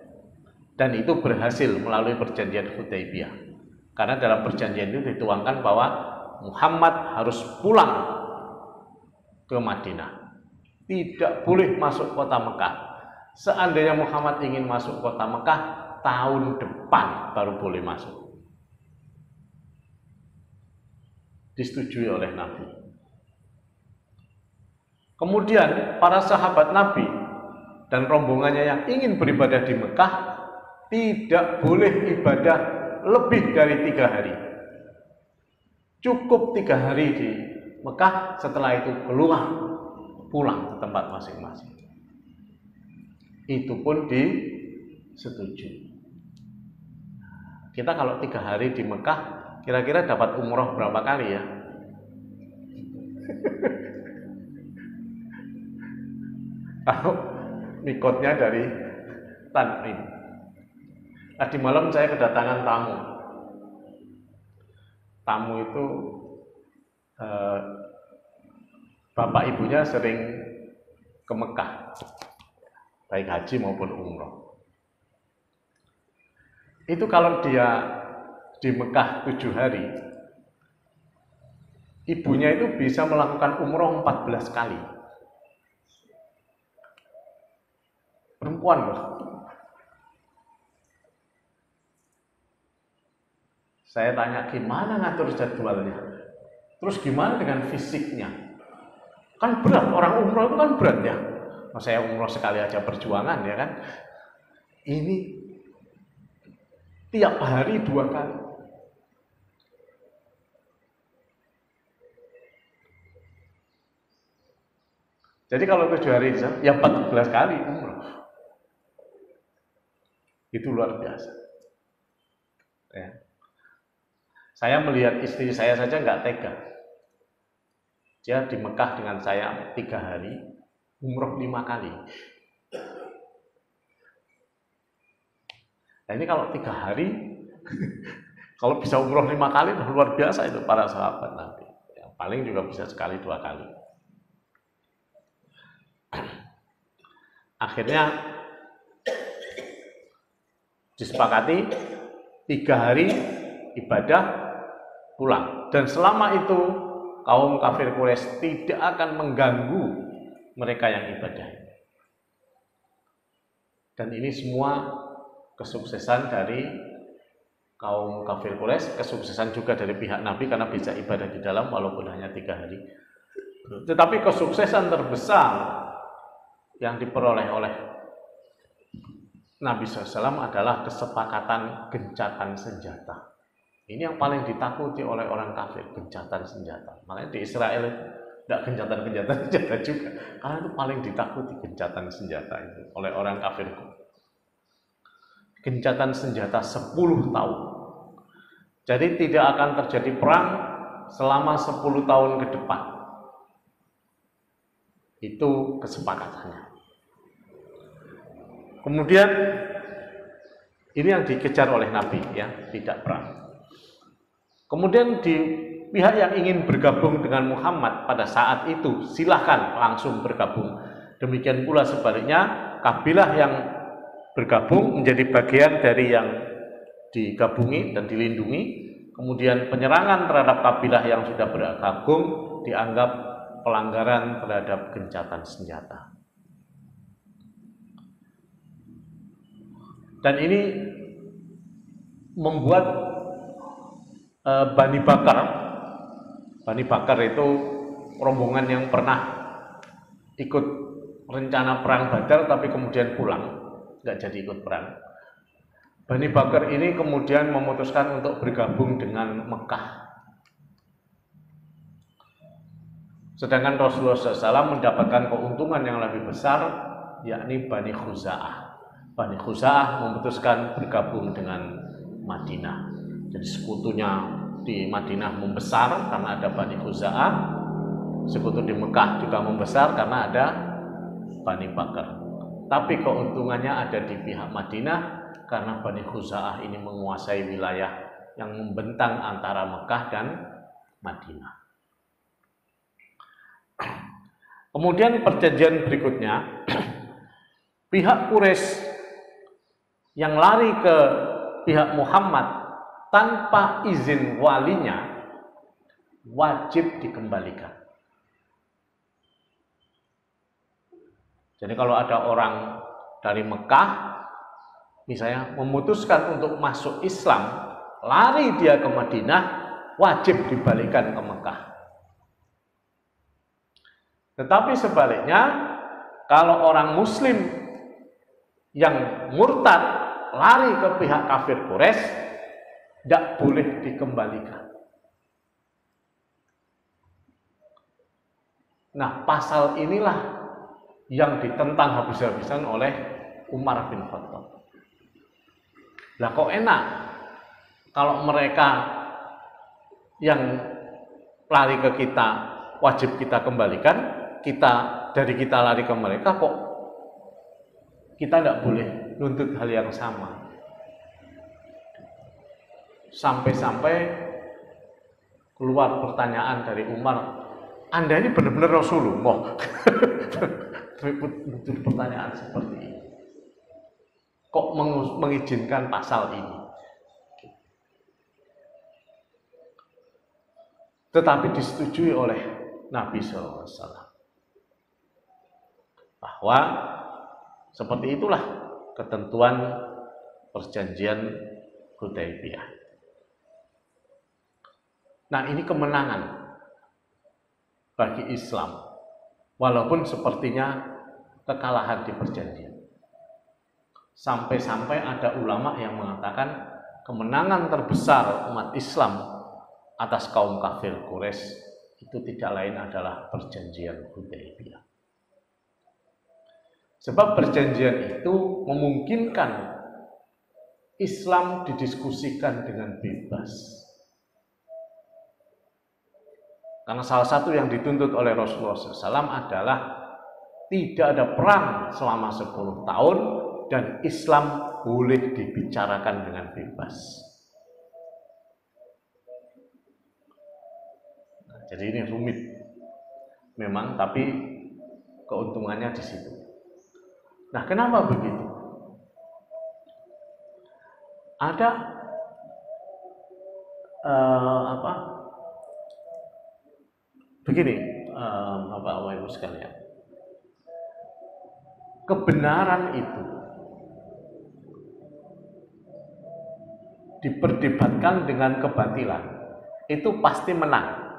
Dan itu berhasil melalui perjanjian Hudaybiyah. Karena dalam perjanjian itu dituangkan bahwa Muhammad harus pulang ke Madinah. Tidak boleh masuk kota Mekah. Seandainya Muhammad ingin masuk kota Mekah, tahun depan baru boleh masuk. Disetujui oleh Nabi. Kemudian para sahabat Nabi dan rombongannya yang ingin beribadah di Mekah tidak boleh ibadah lebih dari 3 hari. Cukup 3 hari di Mekah, setelah itu keluar, pulang ke tempat masing-masing. Itu pun disetujui. Kita kalau 3 hari di Mekah, kira-kira dapat umroh berapa kali ya? Kalau mikotnya dari Tan'im. Tadi malam saya kedatangan tamu. Tamu itu bapak ibunya sering ke Mekah, baik haji maupun umroh. Itu kalau dia di Mekah 7 hari, ibunya itu bisa melakukan umroh 14 kali. Perempuan loh. Saya tanya gimana ngatur jadwalnya, terus gimana dengan fisiknya? Kan berat, orang umroh itu kan berat ya. Saya umroh sekali aja perjuangan ya kan. Ini tiap hari 2 kali. Jadi kalau 7 hari ya 14 kali umroh. Itu luar biasa. Ya. Saya melihat istri saya saja nggak tega. Dia di Mekah dengan saya 3 hari, umroh 5 kali. Nah ini kalau 3 hari, kalau bisa umroh 5 kali, luar biasa itu para sahabat Nabi. Yang paling juga bisa sekali 2 kali. Akhirnya disepakati 3 hari ibadah pulang. Dan selama itu kaum kafir Quraisy tidak akan mengganggu mereka yang ibadah. Dan ini semua kesuksesan dari kaum kafir Quraisy, kesuksesan juga dari pihak Nabi karena bisa ibadah di dalam walaupun hanya 3 hari. Tetapi kesuksesan terbesar yang diperoleh oleh Nabi SAW adalah kesepakatan gencatan senjata. Ini yang paling ditakuti oleh orang kafir, gencatan senjata. Makanya di Israel tidak gencatan senjata juga, karena itu paling ditakuti gencatan senjata itu oleh orang kafir. Gencatan senjata 10 tahun. Jadi tidak akan terjadi perang selama 10 tahun ke depan. Itu kesepakatannya. Kemudian ini yang dikejar oleh Nabi ya, tidak perang. Kemudian di pihak yang ingin bergabung dengan Muhammad pada saat itu silahkan langsung bergabung. Demikian pula sebaliknya, kabilah yang bergabung menjadi bagian dari yang digabungi dan dilindungi. Kemudian penyerangan terhadap kabilah yang sudah bergabung dianggap pelanggaran terhadap gencatan senjata. Dan ini membuat Bani Bakar itu rombongan yang pernah ikut rencana perang Badar tapi kemudian pulang, nggak jadi ikut perang. Bani Bakar ini kemudian memutuskan untuk bergabung dengan Mekah. Sedangkan Rasulullah SAW mendapatkan keuntungan yang lebih besar, yakni Bani Khuza'ah. Bani Khuza'ah memutuskan bergabung dengan Madinah. Jadi sekutunya di Madinah membesar karena ada Bani Khuza'ah. Sekutu di Mekah juga membesar karena ada Bani Bakar. Tapi keuntungannya ada di pihak Madinah karena Bani Khuza'ah ini menguasai wilayah yang membentang antara Mekah dan Madinah. Kemudian perjanjian berikutnya, pihak Quraisy yang lari ke pihak Muhammad tanpa izin walinya wajib dikembalikan. Jadi kalau ada orang dari Mekah misalnya memutuskan untuk masuk Islam, lari dia ke Madinah, wajib dibalikan ke Mekah. Tetapi sebaliknya, kalau orang Muslim yang murtad lari ke pihak kafir Quraisy, tidak boleh dikembalikan. Nah, pasal inilah yang ditentang habis-habisan oleh Umar bin Khattab. Lah kok enak kalau mereka yang lari ke kita wajib kita kembalikan, dari kita lari ke mereka kok kita tidak boleh nuntut hal yang sama. Sampai-sampai keluar pertanyaan dari Umar, Anda ini benar-benar Rasulullah? Nuntut pertanyaan seperti ini. Kok mengizinkan pasal ini? Tetapi disetujui oleh Nabi SAW. Bahwa seperti itulah ketentuan perjanjian Hudaybiyah. Nah, ini kemenangan bagi Islam, walaupun sepertinya kekalahan di perjanjian. Sampai-sampai ada ulama yang mengatakan kemenangan terbesar umat Islam atas kaum kafir Quraisy itu tidak lain adalah perjanjian Hudaybiyah. Sebab perjanjian itu memungkinkan Islam didiskusikan dengan bebas. Karena salah satu yang dituntut oleh Rasulullah SAW adalah tidak ada perang selama 10 tahun dan Islam boleh dibicarakan dengan bebas. Nah, jadi ini rumit memang, tapi keuntungannya di situ. Nah, kenapa begitu? Ada begini, Bapak Ibu sekalian, kebenaran itu diperdebatkan dengan kebatilan, itu pasti menang,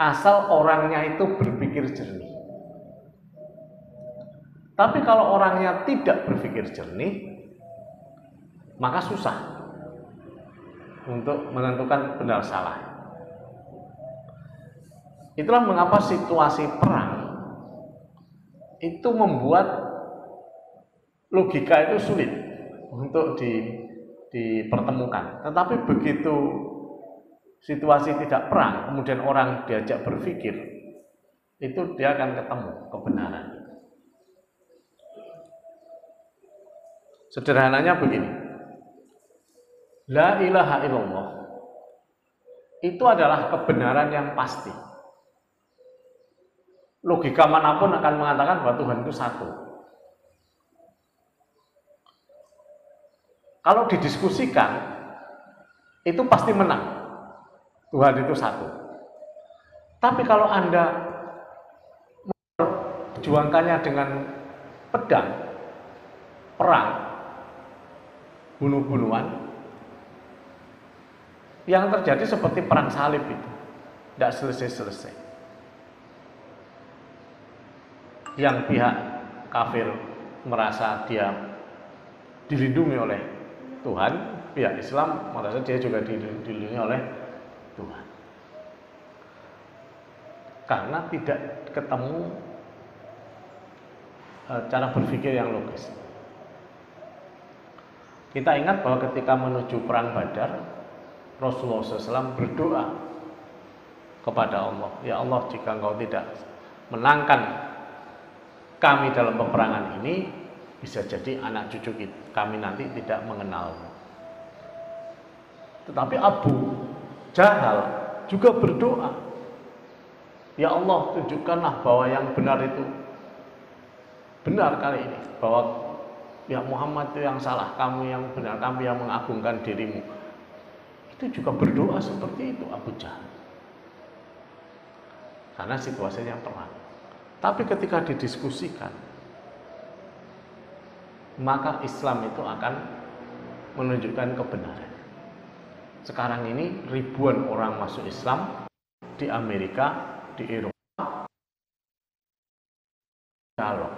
asal orangnya itu berpikir jernih. Tapi kalau orangnya tidak berpikir jernih, maka susah untuk menentukan benar salah. Itulah mengapa situasi perang itu membuat logika itu sulit untuk dipertemukan. Tetapi begitu situasi tidak perang, kemudian orang diajak berpikir, itu dia akan ketemu kebenaran. Sederhananya begini, la ilaha illallah itu adalah kebenaran yang pasti. Logika manapun akan mengatakan bahwa Tuhan itu satu. Kalau didiskusikan, itu pasti menang. Tuhan itu satu. Tapi kalau Anda memperjuangkannya dengan pedang, perang, bunuh-bunuhan, yang terjadi seperti perang salib itu, tidak selesai-selesai. Yang pihak kafir merasa dia dilindungi oleh Tuhan, pihak Islam merasa dia juga dilindungi oleh Tuhan. Karena tidak ketemu cara berpikir yang logis. Kita ingat bahwa ketika menuju perang Badar, Rasulullah SAW berdoa kepada Allah, ya Allah, jika Engkau tidak menangkan kami dalam peperangan ini, bisa jadi anak cucu kami nanti tidak mengenalmu. Tetapi Abu Jahal juga berdoa, ya Allah, tunjukkanlah bahwa yang benar itu benar kali ini, bahwa ya Muhammad itu yang salah, kamu yang benar, kami yang mengagungkan dirimu. Itu juga berdoa seperti itu Abu Jahal, karena situasinya perang. Tapi ketika didiskusikan, maka Islam itu akan menunjukkan kebenaran. Sekarang ini ribuan orang masuk Islam di Amerika, di Eropa, dialog.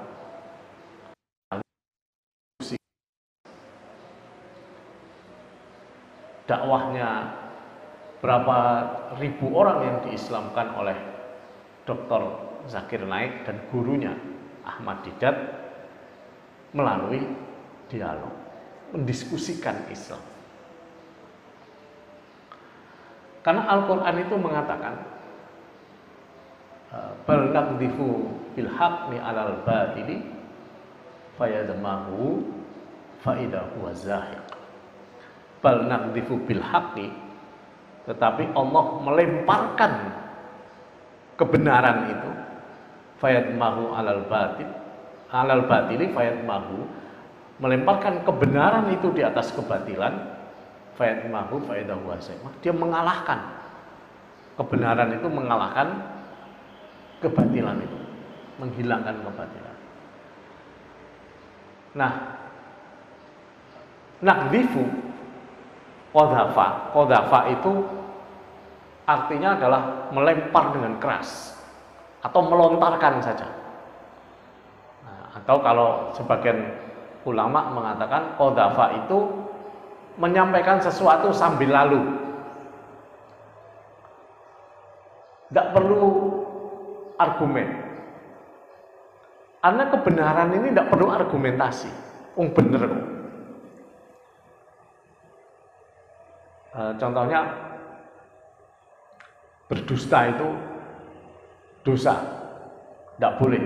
Dakwahnya berapa ribu orang yang diislamkan oleh Dr. Zakir Naik dan gurunya Ahmad Didat melalui dialog, mendiskusikan Islam. Karena Al-Quran itu mengatakan bal naqdhifu bil haqqi 'alal batili fayadmahu fa idza huwa zahiq. Bal naqdhifu bil haqqi, tetapi Allah melemparkan kebenaran itu, fayadmahu 'alal batili fayadmahu, melemparkan kebenaran itu di atas kebatilan, fayadmahu fa idza huwa zahiq. Dia mengalahkan kebenaran itu, mengalahkan kebatilan itu, menghilangkan kebatilan. Nah, naqdhifu, qadhafa itu artinya adalah melempar dengan keras atau melontarkan saja. Nah, atau kalau sebagian ulama mengatakan qadhafa itu menyampaikan sesuatu sambil lalu. Tidak perlu argumen. Karena kebenaran ini tidak perlu argumentasi. Bener kok. Contohnya berdusta itu dosa, tidak boleh.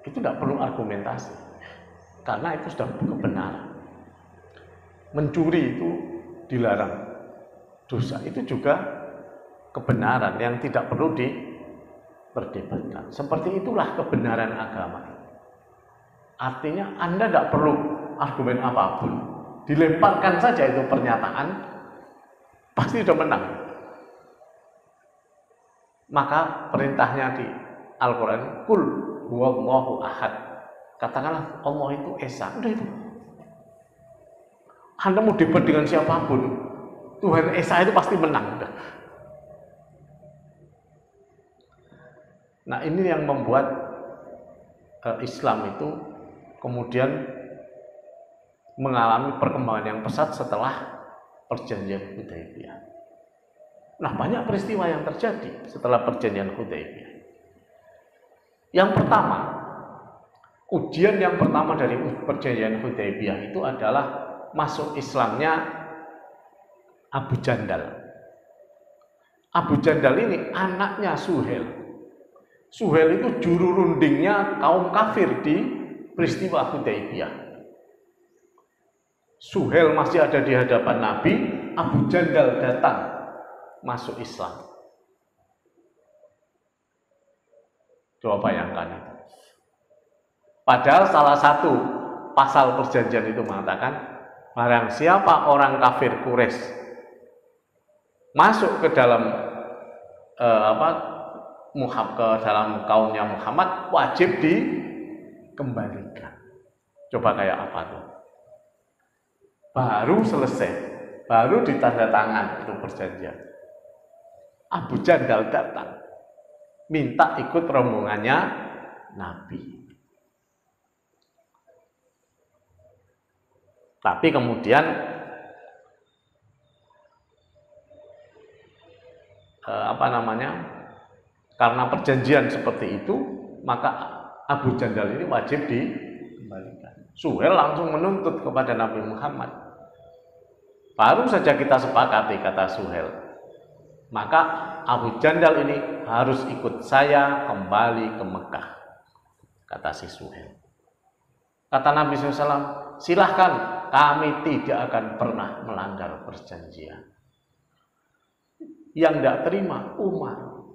Itu tidak perlu argumentasi, karena itu sudah kebenaran. Mencuri itu dilarang, dosa itu juga kebenaran yang tidak perlu diperdebatkan. Seperti itulah kebenaran agama. Artinya Anda tidak perlu argumen apapun, dilemparkan saja itu pernyataan, pasti sudah menang. Maka perintahnya di Al-Quran, Qul huwallahu ahad. Katakanlah Allah itu esa. Udah itu. Anda mau debat dengan siapapun, Tuhan esa itu pasti menang. Udah. Nah, ini yang membuat Islam itu kemudian mengalami perkembangan yang pesat setelah perjanjian Hudaybiyah. Nah, banyak peristiwa yang terjadi setelah perjanjian Hudaybiyah. Yang pertama, ujian yang pertama dari perjanjian Hudaybiyah itu adalah masuk Islamnya Abu Jandal. Abu Jandal ini anaknya Suhail. Suhail itu juru rundingnya kaum kafir di peristiwa Hudaybiyah. Suhail masih ada di hadapan Nabi, Abu Jandal datang masuk Islam. Coba bayangkan itu. Padahal salah satu pasal perjanjian itu mengatakan, barang siapa orang kafir Quraisy masuk ke dalam ke dalam kaumnya Muhammad, wajib dikembalikan. Coba kayak apa tuh? Baru selesai, baru ditanda tangan itu perjanjian. Abu Jandal datang, minta ikut rombongannya Nabi. Tapi kemudian karena perjanjian seperti itu, maka Abu Jandal ini wajib dikembalikan. Suhail langsung menuntut kepada Nabi Muhammad. Baru saja kita sepakati, kata Suhail, maka Abu Jandal ini harus ikut saya kembali ke Mekah, kata si Suhail. Kata Nabi SAW, silahkan, kami tidak akan pernah melanggar perjanjian. Yang tidak terima Umar,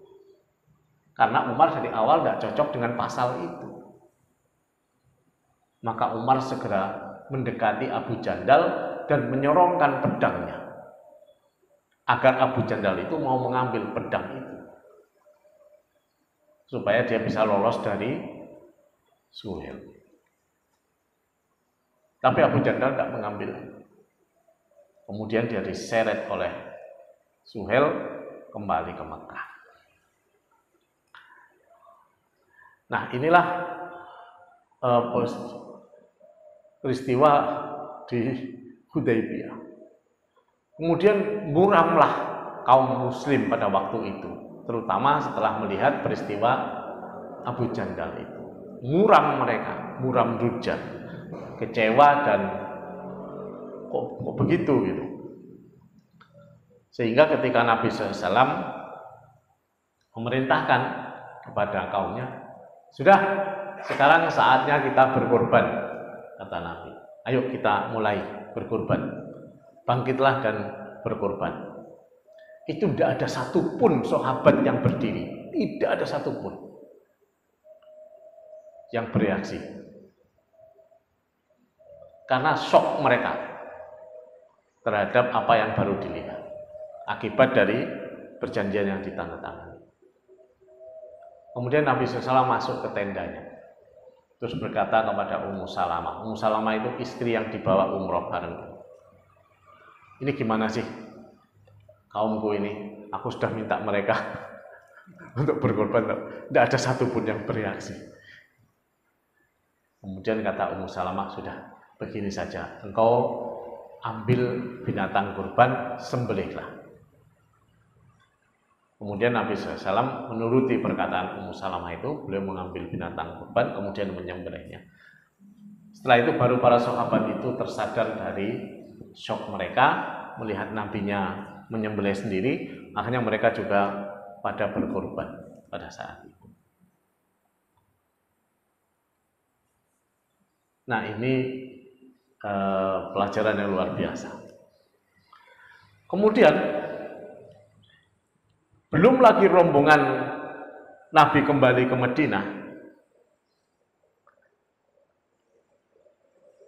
karena Umar dari awal tidak cocok dengan pasal itu. Maka Umar segera mendekati Abu Jandal dan menyorongkan pedangnya agar Abu Jandal itu mau mengambil pedang itu supaya dia bisa lolos dari Suhail. Tapi Abu Jandal tidak mengambil. Kemudian dia diseret oleh Suhail kembali ke Mekah. Nah, inilah peristiwa di Hudaybiyah. Kemudian muramlah kaum muslim pada waktu itu, terutama setelah melihat peristiwa Abu Jandal itu. Muram mereka, muram duja, kecewa dan kok begitu gitu. Sehingga ketika Nabi SAW memerintahkan kepada kaumnya, sudah, sekarang saatnya kita berkorban, kata Nabi. Ayo kita mulai berkorban. Bangkitlah dan berkorban. Itu tidak ada satupun sahabat yang berdiri, tidak ada satupun yang bereaksi, karena shock mereka terhadap apa yang baru dilihat akibat dari perjanjian yang ditandatangani. Kemudian Nabi SAW masuk ke tendanya, terus berkata kepada Ummu Salamah. Ummu Salamah itu istri yang dibawa umroh bareng. Ini gimana sih kaumku ini? aku sudah minta mereka untuk berkorban, tidak ada satupun yang bereaksi. Kemudian kata Ummu Salamah, sudah begini saja, engkau ambil binatang kurban, sembelihlah. Kemudian Nabi SAW menuruti perkataan Ummu Salamah itu, beliau mengambil binatang kurban, kemudian menyembelihnya. Setelah itu baru para sahabat itu tersadar dari syok mereka melihat nabinya menyembelih sendiri, akhirnya mereka juga pada berkorban pada saat itu. Nah, ini pelajaran yang luar biasa. Kemudian belum lagi rombongan Nabi kembali ke Madinah,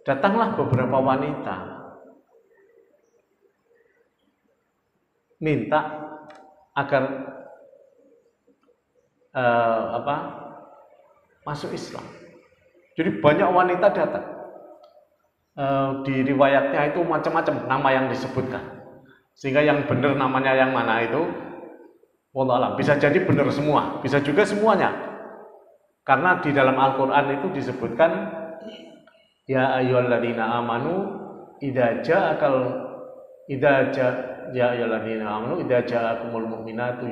datanglah beberapa wanita minta agar masuk Islam. Jadi banyak wanita datang. Di riwayatnya itu macam-macam nama yang disebutkan, sehingga yang benar namanya yang mana itu wallahu a'lam, bisa jadi benar semua, bisa juga semuanya, karena di dalam Al-Quran itu disebutkan ya ayyuhalladzina amanu idza ja'akumul mu'minatu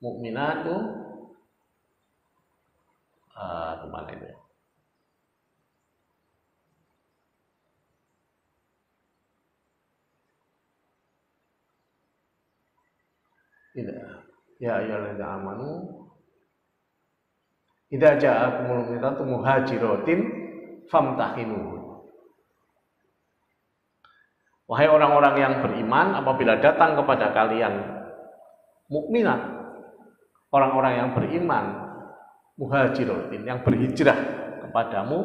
mukminatu kemana itu ya? Ya ayyuhalladzina amanu idza ja'akumul mu'minatu muhajiratin famtahinuhun. Wahai orang-orang yang beriman, apabila datang kepada kalian mukminat, orang-orang yang beriman, muhajiratin, yang berhijrah kepadamu,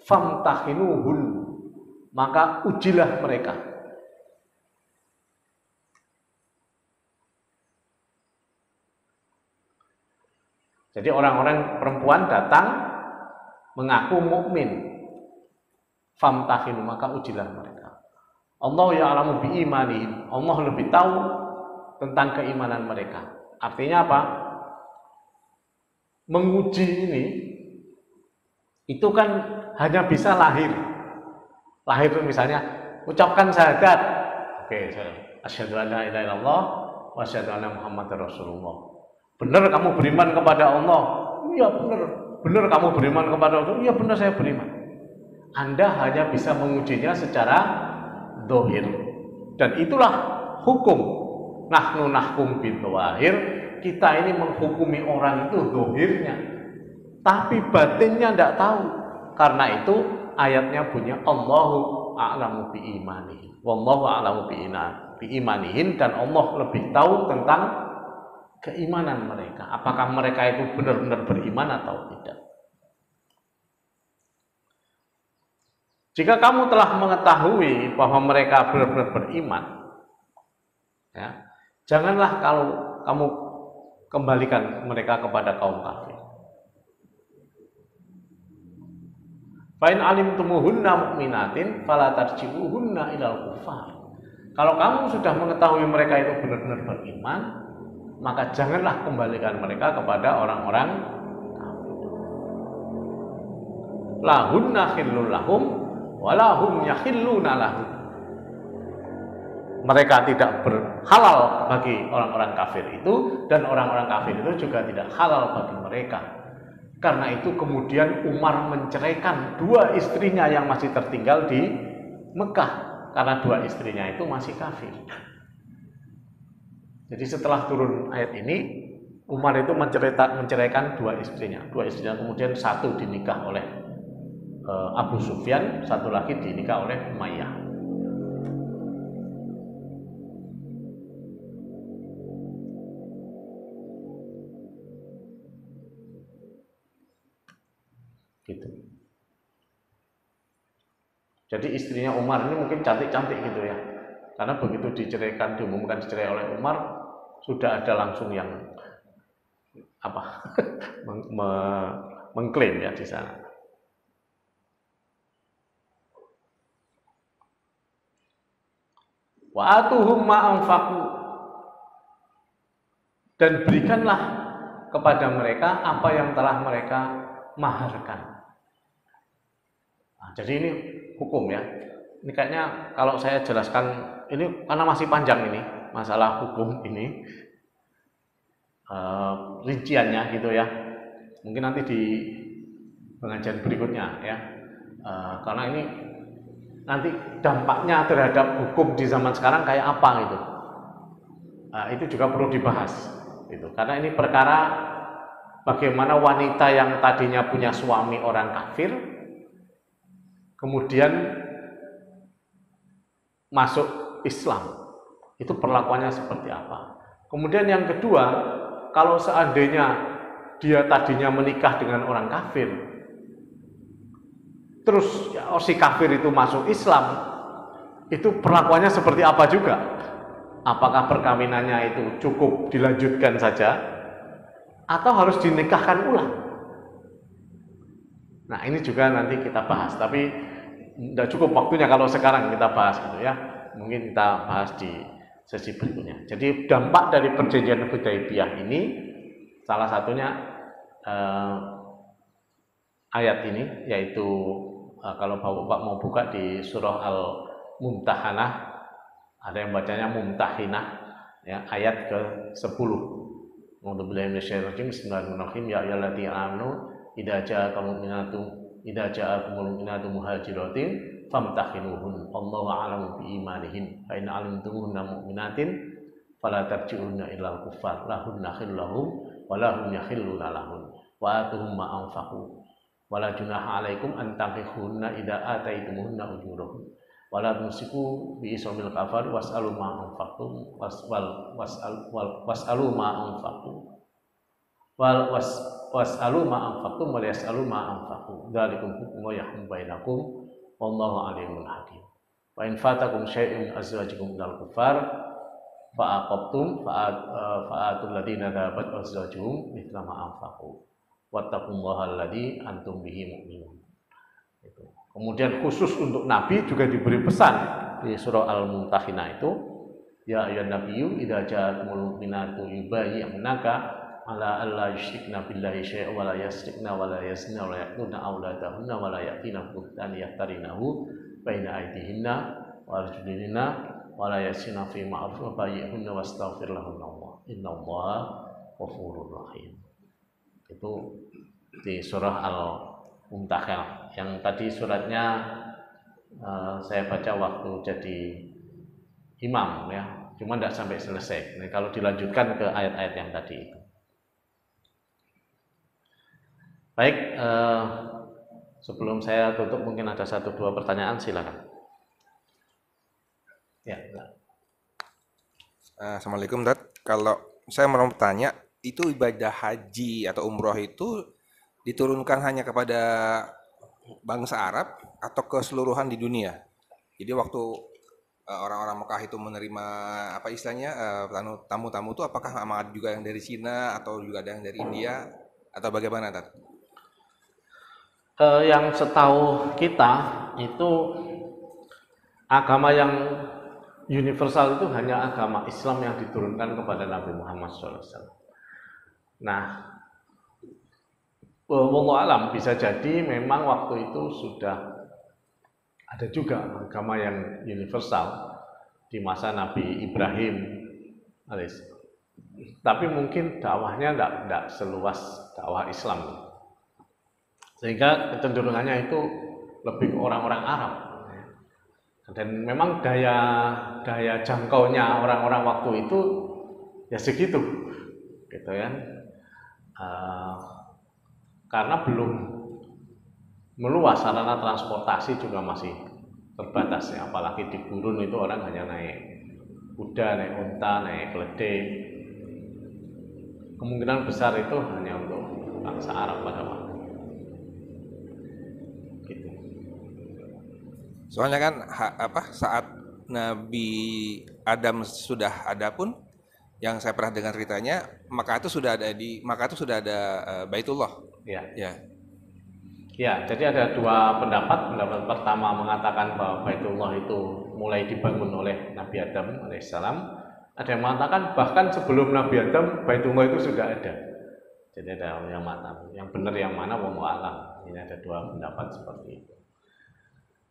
famtahinuhun, maka ujilah mereka. Jadi orang-orang perempuan datang mengaku mukmin, famtahinu, maka ujilah mereka. Allah ya'lamu bi'imanihim, Allah lebih tahu tentang keimanan mereka. Artinya apa? Menguji ini itu kan hanya bisa lahir itu misalnya ucapkan syahadat, oke, asyhadu an la ilaha illallah wa asyhadu anna muhammadar rasulullah. Benar kamu beriman kepada Allah? Iya benar. Benar kamu beriman kepada Allah? Iya benar, saya beriman. Anda hanya bisa mengujinya secara zahir, dan itulah hukum. Nahnu nahkum bidzahir, kita ini menghukumi orang itu zahirnya, tapi batinnya tidak tahu. Karena itu ayatnya bunyi Allahu a'lamu biimanihi, wallahu a'lamu biimanihin, dan Allah lebih tahu tentang keimanan mereka, apakah mereka itu benar-benar beriman atau tidak. Jika kamu telah mengetahui bahwa mereka benar-benar beriman, ya, janganlah kalau kamu kembalikan mereka kepada kaum kafir. Fa in alimtumuhunna mu'minatin fala tarji'uhunna ilal kufar. Kalau kamu sudah mengetahui mereka itu benar-benar beriman, maka janganlah kembalikan mereka kepada orang-orang kafir. Lahunna khillul lahum walahum yakhilluna lahum. Mereka tidak berhalal bagi orang-orang kafir itu, dan orang-orang kafir itu juga tidak halal bagi mereka. Karena itu kemudian Umar menceraikan dua istrinya yang masih tertinggal di Mekah, karena dua istrinya itu masih kafir. Jadi setelah turun ayat ini, Umar itu menceraikan dua istrinya. Dua istrinya kemudian satu dinikah oleh Abu Sufyan, satu lagi dinikah oleh Umayyah. Gitu. Jadi istrinya Umar ini mungkin cantik-cantik gitu ya. Karena begitu diceraikan, diumumkan dicerai oleh Umar, sudah ada langsung yang mengklaim ya di sana. Wa atuhum ma anfaqu, dan berikanlah kepada mereka apa yang telah mereka maharkan. Nah, jadi ini hukum ya. Ini kayaknya kalau saya jelaskan ini karena masih panjang ini masalah hukum ini rinciannya gitu ya. Mungkin nanti di pengajian berikutnya ya. Karena ini nanti dampaknya terhadap hukum di zaman sekarang kayak apa gitu. Itu juga perlu dibahas gitu. Karena ini perkara bagaimana wanita yang tadinya punya suami orang kafir kemudian masuk Islam, itu perlakuannya seperti apa. Kemudian yang kedua, kalau seandainya dia tadinya menikah dengan orang kafir, terus ya, si kafir itu masuk Islam, itu perlakuannya seperti apa juga? Apakah perkawinannya itu cukup dilanjutkan saja atau harus dinikahkan ulang? Nah, ini juga nanti kita bahas, tapi tidak cukup waktunya kalau sekarang kita bahas gitu ya. Mungkin kita bahas di sesi berikutnya. Jadi dampak dari perjanjian Hudaybiyah ini salah satunya ayat ini, yaitu kalau Bapak mau buka di surah Al-Mumtahanah, ada yang bacanya Mumtahinah ya, ayat ke-10. A'udzubillahi minasyaitonir rajim. Bismillahirrahmanirrahim. Ya ayyuhalladzina amanu idza ja'akumul mu'minatu muhajiratin famtahinuhun Allahu a'lamu biimanihin fa in 'alimtumuhunna mu'minatin fala tarji'uhunna ilal kuffar lahunna khillahum wa lahum yakhilluna lahun wa atuhum ma anfaqu wa la junaha 'alaikum an tankihuhunna idza ataitumuhunna ujurahum wa la tumsiku bi ismil kafar was'alu ma anfaqtum was'alu ma anfaqu was'alu ma anfaqtum wa yas'alu ma anfaqu dzalikum hukmu yahkum bainakum wallahu alimul hakim. Wa in fatakum syai'un azwajikum minal kuffar fa aqabtum fa atul ladina dabat azwajuhum mithla ma anfaqu wattaqullaha alladzi antum bihi mu'minun. Kemudian khusus untuk Nabi juga diberi pesan di surah Al-Mumtahinah itu, ya ayyuhan nabiyyu idza ja'akumul mu'minatu yubayyi'unaka ala alla yusyrikna billahi syai'an wa la yasrikna wa la yazna wa la yaqtulna auladahunna wa la ya'tina buhtan yaftarinahu baina aydihinna wa arjulihinna wa la yasina fi ma'ruf wa bayyihunna wastaghfir lahunna Allah innallaha ghafurur rahim. Itu di surah Al-Mumtahanah yang tadi suratnya saya baca waktu jadi imam ya, cuma tidak sampai selesai. Nah, kalau dilanjutkan ke ayat-ayat yang tadi itu. Baik, sebelum saya tutup mungkin ada 1-2 pertanyaan, silakan. Ya. Assalamualaikum, Dad. Kalau saya mau bertanya, itu ibadah haji atau umroh itu diturunkan hanya kepada bangsa Arab atau keseluruhan di dunia? Jadi waktu orang-orang Mekah itu menerima apa istilahnya tamu-tamu itu apakah ada juga yang dari Cina atau juga ada yang dari India atau bagaimana, Dad? Yang setahu kita itu agama yang universal itu hanya agama Islam yang diturunkan kepada Nabi Muhammad SAW. Nah, wallahu alam, bisa jadi memang waktu itu sudah ada juga agama yang universal di masa Nabi Ibrahim, tapi mungkin dakwahnya tidak seluas dakwah Islam. Sehingga kecenderungannya itu lebih ke orang-orang Arab. Dan memang daya jangkaunya orang-orang waktu itu ya segitu, gitu ya. Karena belum meluas, sarana transportasi juga masih terbatas ya. Apalagi di gurun itu orang hanya naik kuda, naik unta, naik keledai. Kemungkinan besar itu hanya untuk bangsa Arab pada waktu. Soalnya kan saat Nabi Adam sudah ada pun, yang saya pernah dengar ceritanya, Makkah itu sudah ada Baitullah. Ya. Ya. Ya, jadi ada dua pendapat. Pendapat pertama mengatakan bahwa Baitullah itu mulai dibangun oleh Nabi Adam alaihissalam. Ada yang mengatakan bahkan sebelum Nabi Adam Baitullah itu sudah ada. Jadi ada yang mana, yang benar yang mana wallahu alam. Ini ada dua pendapat seperti itu.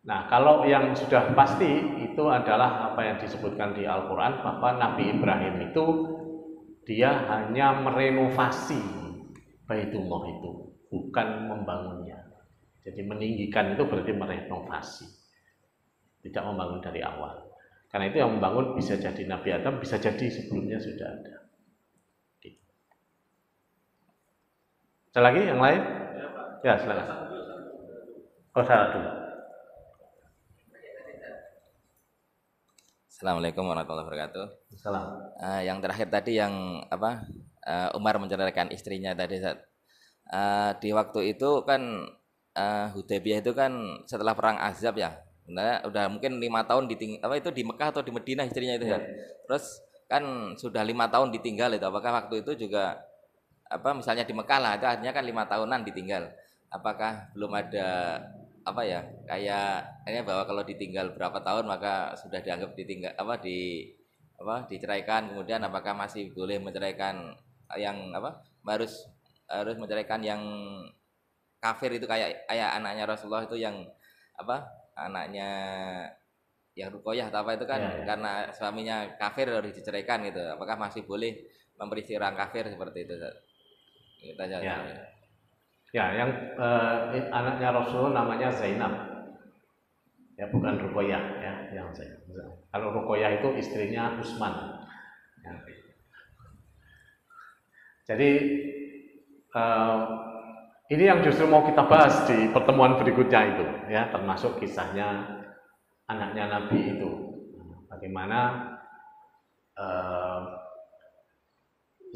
Nah, kalau yang sudah pasti itu adalah apa yang disebutkan di Al-Quran bahwa Nabi Ibrahim itu dia hanya merenovasi Baitullah itu, bukan membangunnya. Jadi meninggikan itu berarti merenovasi, tidak membangun dari awal. Karena itu yang membangun bisa jadi Nabi Adam, bisa jadi sebelumnya sudah ada. Ada lagi yang lain? Ya, silakan. Oh, salah dulu. Assalamualaikum warahmatullahi wabarakatuh. Salam. Yang terakhir tadi yang apa? Umar menceraikan istrinya tadi. Di waktu itu kan Hudaybiyah itu kan setelah perang Ahzab ya. Sebenarnya udah mungkin 5 tahun itu di Mekah atau di Madinah istrinya itu ya. Terus kan sudah 5 tahun ditinggal itu. Apakah waktu itu juga apa misalnya di Mekah lah itu artinya kan 5 tahunan ditinggal. Apakah belum ada apa ya kayaknya bahwa kalau ditinggal berapa tahun maka sudah dianggap ditinggal diceraikan, kemudian apakah masih boleh menceraikan yang harus menceraikan yang kafir itu kayak anaknya Rasulullah itu yang anaknya yang Ruqayyah atau apa itu kan karena suaminya kafir harus diceraikan gitu, apakah masih boleh memberi orang kafir seperti itu? Kita aja. Ya, yang anaknya Rasulullah namanya Zainab. Ya, bukan Ruqayyah ya, yang Zainab. Kalau Ruqayyah itu istrinya Utsman. Ya. Jadi ini yang justru mau kita bahas di pertemuan berikutnya itu, ya, termasuk kisahnya anaknya Nabi itu. Bagaimana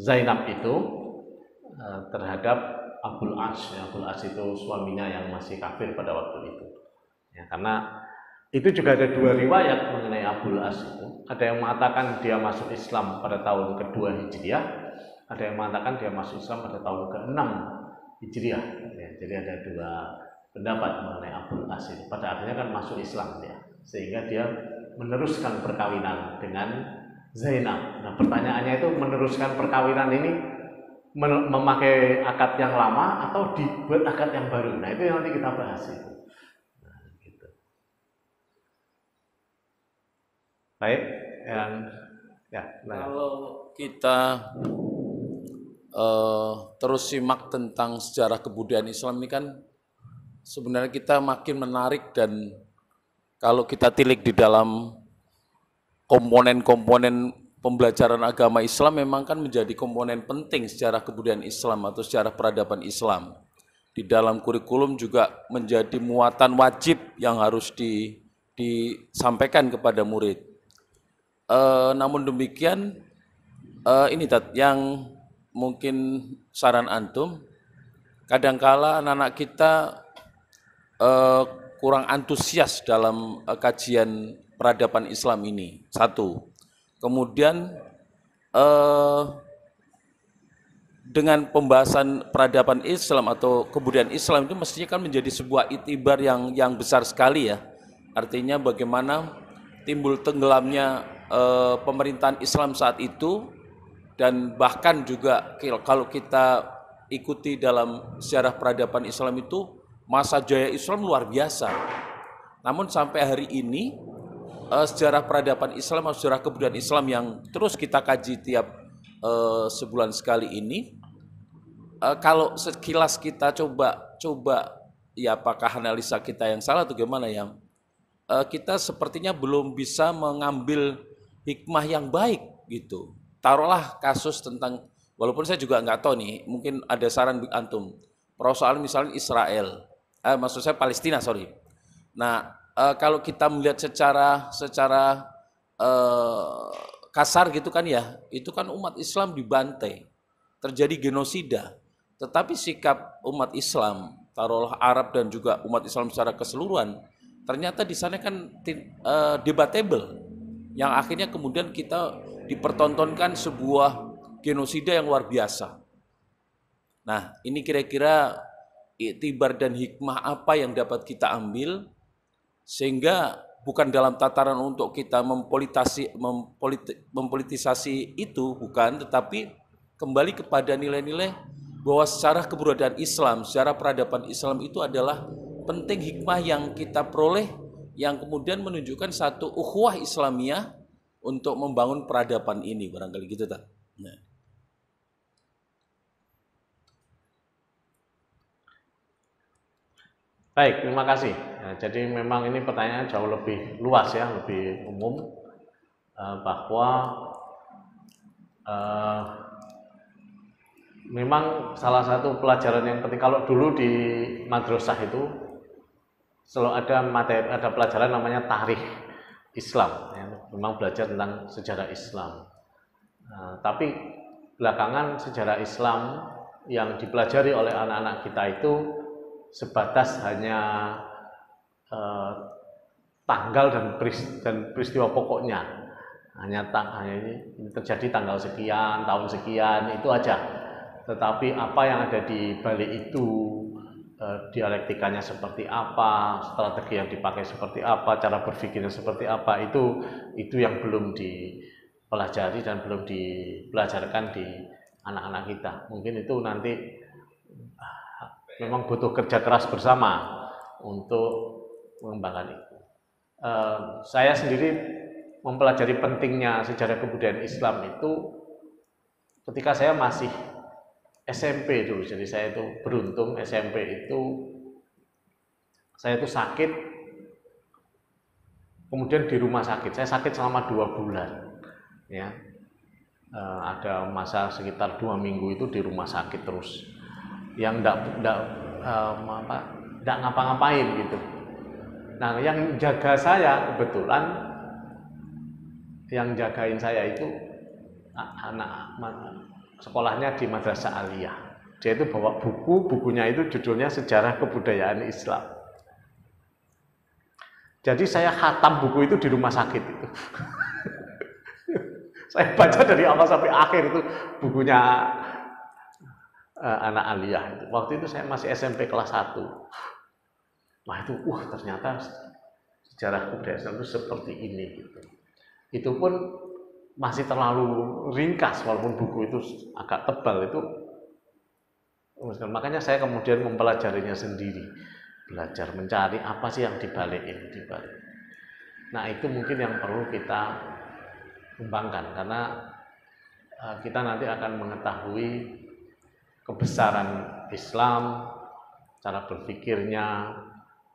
Zainab itu terhadap Abul As, ya, Abul As itu suaminya yang masih kafir pada waktu itu. Ya, karena itu juga ada dua riwayat mengenai Abul As itu. Ada yang mengatakan dia masuk Islam pada tahun kedua Hijriah, ada yang mengatakan dia masuk Islam pada tahun ke-6 Hijriah. Ya, jadi ada dua pendapat mengenai Abul As itu. Pada akhirnya kan masuk Islam ya, sehingga dia meneruskan perkawinan dengan Zainab. Nah, pertanyaannya itu meneruskan perkawinan ini memakai akad yang lama atau dibuat akad yang baru. Nah, itu yang nanti kita bahas itu. Nah, gitu. Baik, kalau kita terus simak tentang sejarah kebudayaan Islam ini kan sebenarnya kita makin menarik, dan kalau kita tilik di dalam komponen-komponen pembelajaran agama Islam memang kan menjadi komponen penting sejarah kebudayaan Islam atau sejarah peradaban Islam. Di dalam kurikulum juga menjadi muatan wajib yang harus disampaikan kepada murid. Namun demikian, ini yang mungkin saran antum, kadangkala anak-anak kita kurang antusias dalam kajian peradaban Islam ini. Satu. Kemudian dengan pembahasan peradaban Islam atau kebudayaan Islam itu mestinya kan menjadi sebuah itibar yang besar sekali ya. Artinya bagaimana timbul tenggelamnya pemerintahan Islam saat itu, dan bahkan juga kalau kita ikuti dalam sejarah peradaban Islam itu masa jaya Islam luar biasa. Namun sampai hari ini sejarah peradaban Islam atau sejarah kebudayaan Islam yang terus kita kaji tiap sebulan sekali ini, kalau sekilas kita coba ya apakah analisa kita yang salah atau gimana ya, kita sepertinya belum bisa mengambil hikmah yang baik gitu. Taruhlah kasus tentang, walaupun saya juga nggak tahu nih, mungkin ada saran antum, persoalan misalnya Israel, maksud saya Palestina, sorry. Nah, kalau kita melihat secara kasar gitu kan ya, itu kan umat Islam dibantai, terjadi genosida. Tetapi sikap umat Islam, taruhlah Arab dan juga umat Islam secara keseluruhan, ternyata di sana kan debatable, yang akhirnya kemudian kita dipertontonkan sebuah genosida yang luar biasa. Nah, ini kira-kira iktibar dan hikmah apa yang dapat kita ambil, sehingga bukan dalam tataran untuk kita mempolitisasi itu, bukan, tetapi kembali kepada nilai-nilai bahwa secara keberadaan Islam, secara peradaban Islam itu adalah penting hikmah yang kita peroleh, yang kemudian menunjukkan satu ukhuwah Islamiyah untuk membangun peradaban ini, barangkali gitu tak? Nah. Baik, terima kasih. Nah, jadi memang ini pertanyaan jauh lebih luas ya, lebih umum, bahwa memang salah satu pelajaran yang penting, kalau dulu di madrasah itu selalu ada pelajaran namanya tarikh Islam, ya, memang belajar tentang sejarah Islam. Tapi belakangan sejarah Islam yang dipelajari oleh anak-anak kita itu sebatas hanya tanggal dan peristiwa pokoknya, hanya ini terjadi tanggal sekian, tahun sekian, itu aja. Tetapi apa yang ada di balik itu, dialektikanya seperti apa, strategi yang dipakai seperti apa, cara berpikirnya seperti apa, itu yang belum dipelajari dan belum dipelajarkan di anak-anak kita. Mungkin itu nanti memang butuh kerja keras bersama untuk mengembangkan itu. Saya sendiri mempelajari pentingnya sejarah kebudayaan Islam itu ketika saya masih SMP dulu. Jadi saya itu beruntung, SMP itu saya itu sakit, kemudian di rumah sakit. Saya sakit selama 2 bulan, ya. Ada masa sekitar 2 minggu itu di rumah sakit terus, yang enggak ngapa-ngapain gitu. Nah, yang jaga saya kebetulan, yang jagain saya itu anak sekolahnya di Madrasah Aliyah. Dia itu bawa bukunya itu judulnya Sejarah Kebudayaan Islam. Jadi saya khatam buku itu di rumah sakit itu. Saya baca dari awal sampai akhir itu bukunya anak Aliyah itu. Waktu itu saya masih SMP kelas 1. Wah itu, ternyata sejarah kebudayaan Islam itu seperti ini gitu. Itu pun masih terlalu ringkas, walaupun buku itu agak tebal itu. Makanya saya kemudian mempelajarinya sendiri, belajar mencari apa sih yang dibalik ini. Nah itu mungkin yang perlu kita kembangkan, karena kita nanti akan mengetahui kebesaran Islam, cara berpikirnya,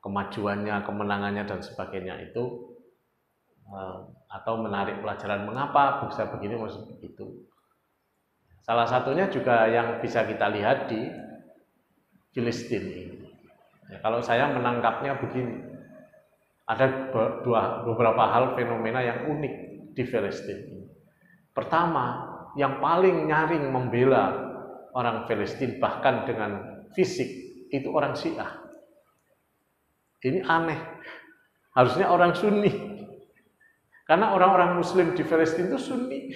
kemajuannya, kemenangannya dan sebagainya itu, atau menarik pelajaran mengapa bisa begini, maksud begitu. Salah satunya juga yang bisa kita lihat di Filistin ini. Ya, kalau saya menangkapnya begini, ada beberapa hal fenomena yang unik di Filistin ini. Pertama, yang paling nyaring membela orang Filistin bahkan dengan fisik itu orang Syiah. Ini aneh. Harusnya orang Sunni. Karena orang-orang Muslim di Filistin itu Sunni.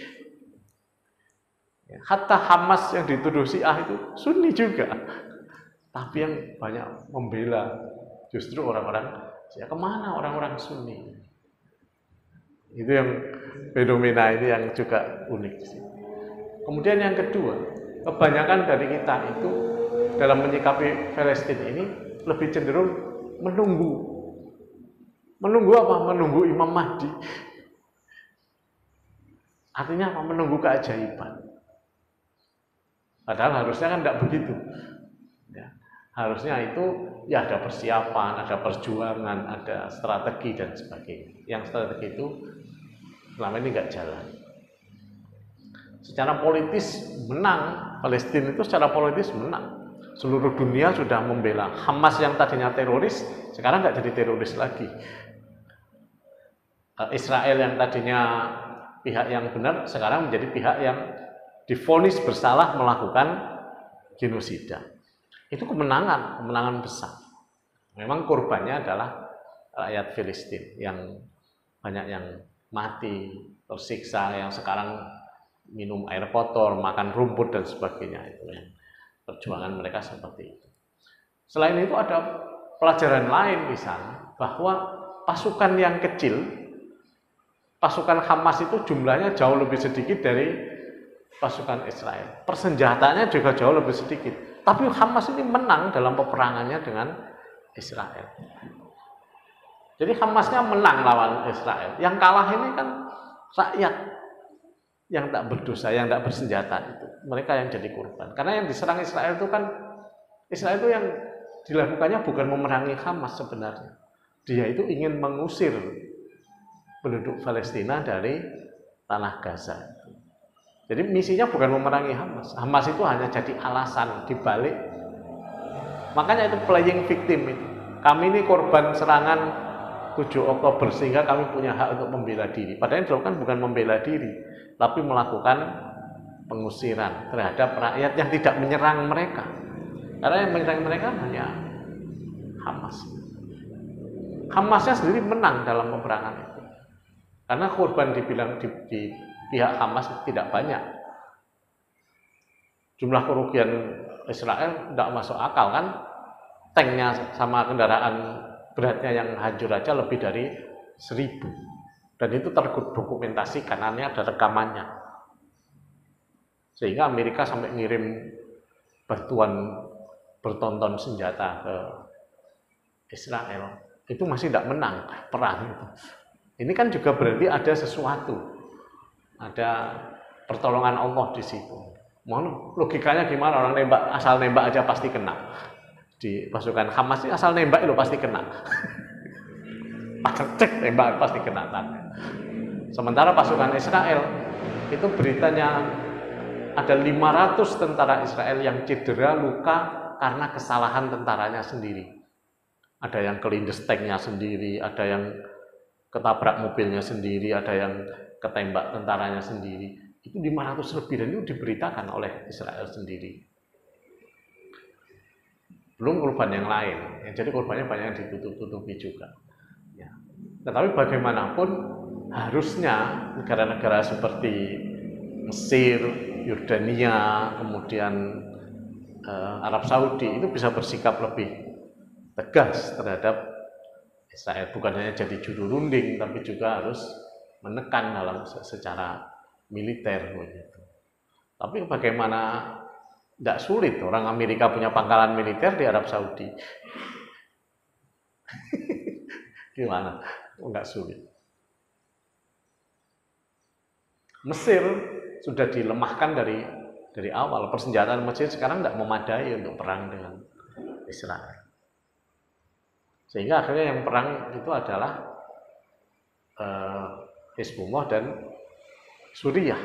Hatta Hamas yang dituduh Syiah itu Sunni juga. Tapi yang banyak membela justru orang-orang Syiah. Kemana orang-orang Sunni? Itu yang fenomena ini yang juga unik. Kemudian yang kedua, kebanyakan dari kita itu dalam menyikapi Palestina ini lebih cenderung menunggu. Menunggu apa? Menunggu Imam Mahdi. Artinya apa? Menunggu keajaiban. Padahal harusnya kan tidak begitu. Ya. Harusnya itu ya ada persiapan, ada perjuangan, ada strategi dan sebagainya. Yang strategi itu selama ini nggak jalan. Secara politis menang, Palestina itu secara politis menang. Seluruh dunia sudah membela. Hamas yang tadinya teroris, sekarang nggak jadi teroris lagi. Israel yang tadinya pihak yang benar, sekarang menjadi pihak yang divonis bersalah melakukan genosida. Itu kemenangan besar. Memang korbannya adalah rakyat Filistin yang banyak yang mati, tersiksa, yang sekarang minum air kotor, makan rumput dan sebagainya, itu yang perjuangan mereka seperti itu. Selain itu ada pelajaran lain misalnya, bahwa pasukan yang kecil, pasukan Hamas itu jumlahnya jauh lebih sedikit dari pasukan Israel. Persenjataannya juga jauh lebih sedikit. Tapi Hamas ini menang dalam peperangannya dengan Israel. Jadi Hamasnya menang lawan Israel. Yang kalah ini kan rakyat yang tak berdosa, yang tak bersenjata itu. Mereka yang jadi korban. Karena yang diserang Israel itu kan, Israel itu yang dilakukannya bukan memerangi Hamas sebenarnya. Dia itu ingin mengusir penduduk Palestina dari tanah Gaza. Jadi misinya bukan memerangi Hamas. Hamas itu hanya jadi alasan dibalik. Makanya itu playing victim itu. Kami ini korban serangan 7 Oktober sehingga kami punya hak untuk membela diri. Padahal yang dilakukan bukan membela diri, tapi melakukan pengusiran terhadap rakyat yang tidak menyerang mereka. Karena yang menyerang mereka hanya Hamas. Hamasnya sendiri menang dalam peperangan itu. Karena korban dibilang di pihak Hamas tidak banyak. Jumlah kerugian Israel tidak masuk akal kan. Tanknya sama kendaraan beratnya yang hancur aja lebih dari 1.000. Dan itu terdokumentasi kanannya ada rekamannya. Sehingga Amerika sampai ngirim bantuan bertonton senjata ke Israel. Itu masih tidak menang perang itu. Ini kan juga berarti ada sesuatu. Ada pertolongan Allah di situ. Mohon logikanya gimana, orang nembak, asal nembak aja pasti kena. Di pasukan Hamas ini asal nembak itu pasti kena. Cek tembak pasti kena. Sementara pasukan Israel itu beritanya ada 500 tentara Israel yang cedera luka karena kesalahan tentaranya sendiri. Ada yang kelindes tanknya sendiri, ada yang ketabrak mobilnya sendiri, ada yang ketembak tentaranya sendiri. Itu 500 lebih dan itu diberitakan oleh Israel sendiri. Belum korban yang lain. Jadi korbannya banyak yang ditutup-tutupi juga. Ya. Tetapi bagaimanapun harusnya negara-negara seperti Mesir, Yordania, kemudian Arab Saudi itu bisa bersikap lebih tegas terhadap Israel, bukan hanya jadi juru runding, tapi juga harus menekan dalam secara militer begitu. Tapi bagaimana, tidak sulit, orang Amerika punya pangkalan militer di Arab Saudi. Gimana? Enggak sulit. Mesir sudah dilemahkan dari awal. Persenjataan Mesir sekarang tidak memadai untuk perang dengan Israel. Sehingga akhirnya yang perang itu adalah Hizbullah dan Suriah.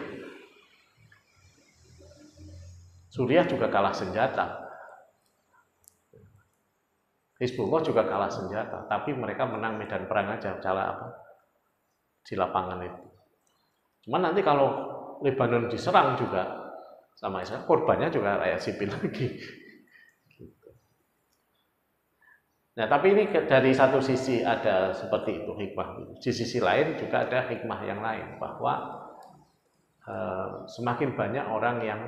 Suriah juga kalah senjata. Hizbullah juga kalah senjata, tapi mereka menang medan perang aja, di lapangan itu. Cuman nanti kalau Lebanon diserang juga sama Israel, korbannya juga rakyat sipil lagi. Nah, tapi ini dari satu sisi ada seperti itu hikmah. Di sisi lain juga ada hikmah yang lain, bahwa semakin banyak orang yang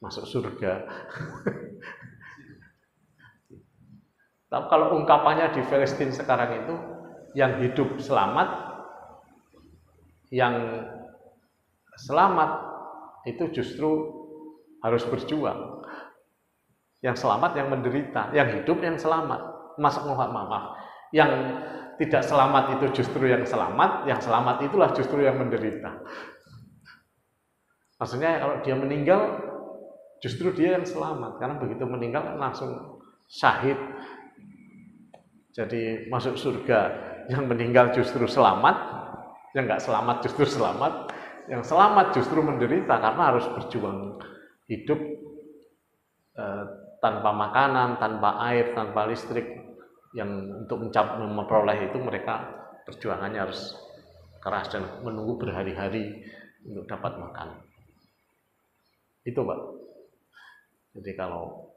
masuk surga. Tapi kalau ungkapannya di Palestina sekarang itu, yang hidup selamat, yang selamat itu justru harus berjuang. Yang selamat yang menderita, yang hidup yang selamat. Maaf. Yang tidak selamat itu justru yang selamat itulah justru yang menderita. Maksudnya kalau dia meninggal, justru dia yang selamat, karena begitu meninggal langsung syahid. Jadi masuk surga, yang meninggal justru selamat, yang nggak selamat justru selamat, yang selamat justru menderita karena harus berjuang hidup tanpa makanan, tanpa air, tanpa listrik, yang untuk memperoleh itu mereka perjuangannya harus keras dan menunggu berhari-hari untuk dapat makan. Itu, Pak. Jadi kalau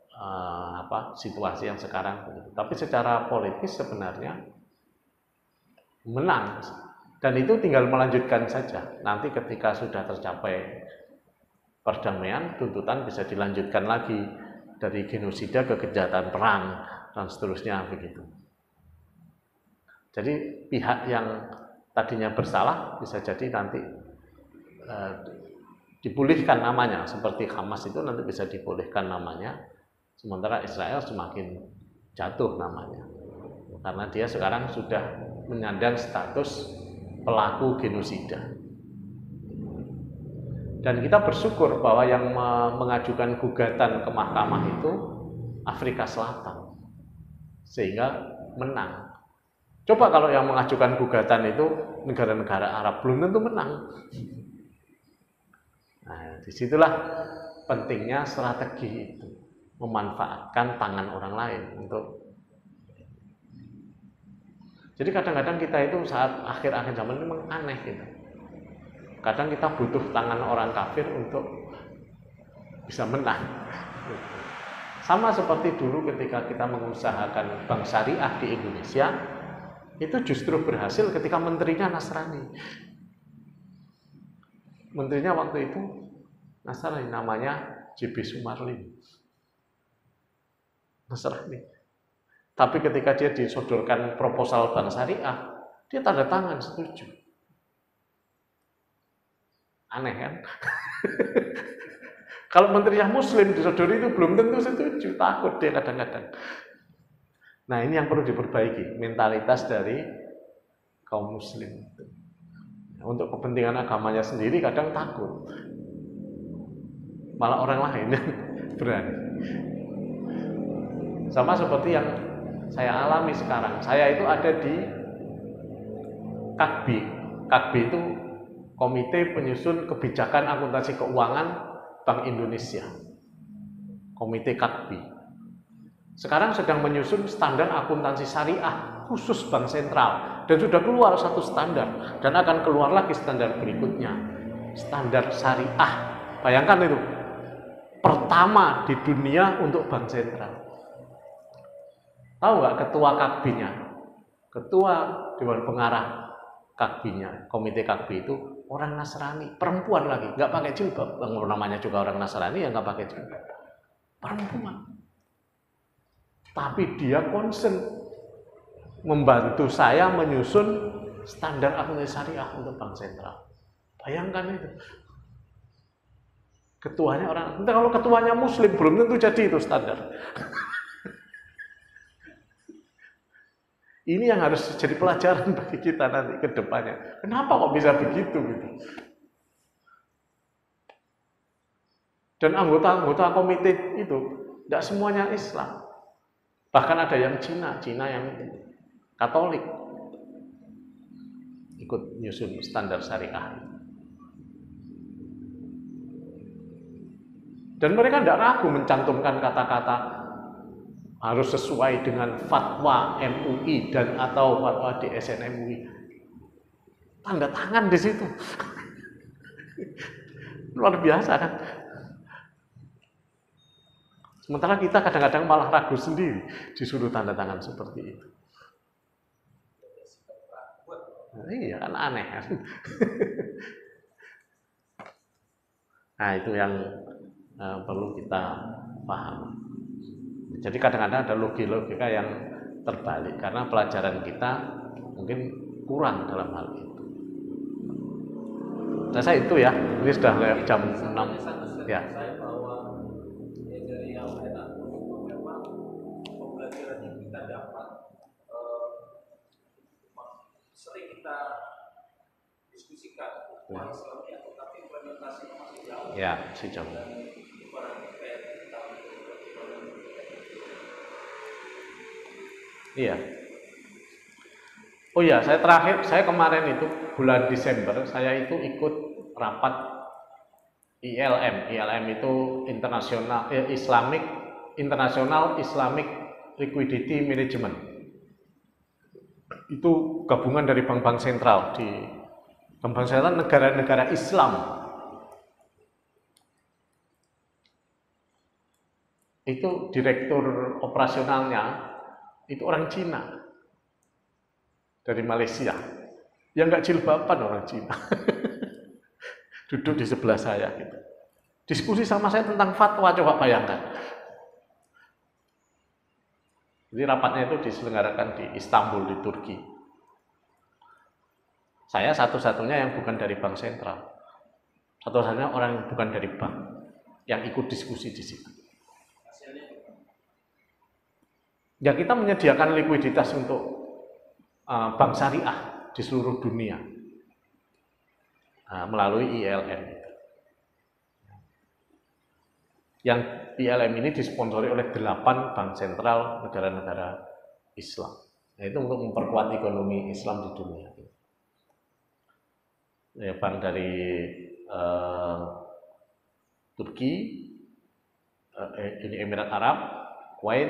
situasi yang sekarang begitu. Tapi secara politis sebenarnya menang, dan itu tinggal melanjutkan saja. Nanti ketika sudah tercapai perdamaian, tuntutan bisa dilanjutkan lagi dari genosida ke kejahatan perang dan seterusnya begitu. Jadi pihak yang tadinya bersalah bisa jadi nanti dipulihkan namanya, seperti Hamas itu nanti bisa dipulihkan namanya, sementara Israel semakin jatuh namanya karena dia sekarang sudah menyandang status pelaku genosida. Dan kita bersyukur bahwa yang mengajukan gugatan ke mahkamah itu Afrika Selatan, sehingga menang. Coba kalau yang mengajukan gugatan itu negara-negara Arab, belum tentu menang. Nah, disitulah pentingnya strategi itu, memanfaatkan tangan orang lain untuk. Jadi kadang-kadang kita itu saat akhir-akhir zaman ini memang aneh gitu. Kadang kita butuh tangan orang kafir untuk bisa menang. Sama seperti dulu ketika kita mengusahakan bank syariah di Indonesia, itu justru berhasil ketika menterinya Nasrani. Menterinya waktu itu Nasrani, namanya JB Sumarlin. Nasrani. Tapi ketika dia disodorkan proposal bank syariah, dia tanda tangan setuju. Aneh kan? Kalau menterinya Muslim disodori itu belum tentu setuju, takut dia kadang-kadang. Nah, ini yang perlu diperbaiki, mentalitas dari kaum muslim. Untuk kepentingan agamanya sendiri kadang takut. Malah orang lain yang berani. Sama seperti yang saya alami sekarang. Saya itu ada di KAKBI. KAKBI itu Komite Penyusun Kebijakan Akuntansi Keuangan Bank Indonesia. Komite KAKBI. Sekarang sedang menyusun standar akuntansi syariah khusus Bank Sentral, dan sudah keluar satu standar dan akan keluar lagi standar berikutnya, standar syariah. Bayangkan itu, pertama di dunia untuk Bank Sentral. Tahu nggak ketua KAKBI-nya? Ketua Dewan Pengarah KAKBI-nya, Komite KAKBI itu orang Nasrani, perempuan lagi, nggak pakai jilbab. Namanya juga orang Nasrani yang nggak pakai jilbab, perempuan. Tapi dia concern membantu saya menyusun standar akuntansi syariah untuk Bank Sentral. Bayangkan itu. Ketuanya orang, kalau ketuanya Muslim belum tentu jadi itu standar. Ini yang harus jadi pelajaran bagi kita nanti ke depannya. Kenapa kok bisa begitu gitu? Dan anggota-anggota komite itu tidak semuanya Islam. Bahkan ada yang Cina yang Katolik ikut nyusun standar syariah. Dan mereka tidak ragu mencantumkan kata-kata harus sesuai dengan fatwa MUI dan atau fatwa DSN MUI. Tanda tangan di situ. Luar biasa kan? Sementara kita kadang-kadang malah ragu sendiri disuruh tanda tangan seperti itu. Nah, iya kan aneh kan? Nah, itu yang perlu kita pahami. Jadi kadang-kadang ada logika yang terbalik karena pelajaran kita mungkin kurang dalam hal itu. Saya itu ya, ini sudah jam 6 ya. Ya, sejauh. Iya. Oh iya, saya kemarin itu bulan Desember saya itu ikut rapat ILM. ILM itu International Islamic Liquidity Management. Itu gabungan dari bank-bank sentral di bank sentral negara-negara Islam. Itu direktur operasionalnya itu orang Cina dari Malaysia, yang nggak jilbaban orang Cina. Duduk di sebelah saya gitu. Diskusi sama saya tentang fatwa, coba bayangkan. Jadi rapatnya itu diselenggarakan di Istanbul di Turki. Saya satu-satunya yang bukan dari bank sentral, satu-satunya orang yang bukan dari bank yang ikut diskusi di situ. Ya kita menyediakan likuiditas untuk bank syariah di seluruh dunia melalui ILM. Yang ILM ini disponsori oleh 8 bank sentral negara-negara Islam. Nah, itu untuk memperkuat ekonomi Islam di dunia. Ya, bank dari Turki, Uni Emirat Arab, Kuwait,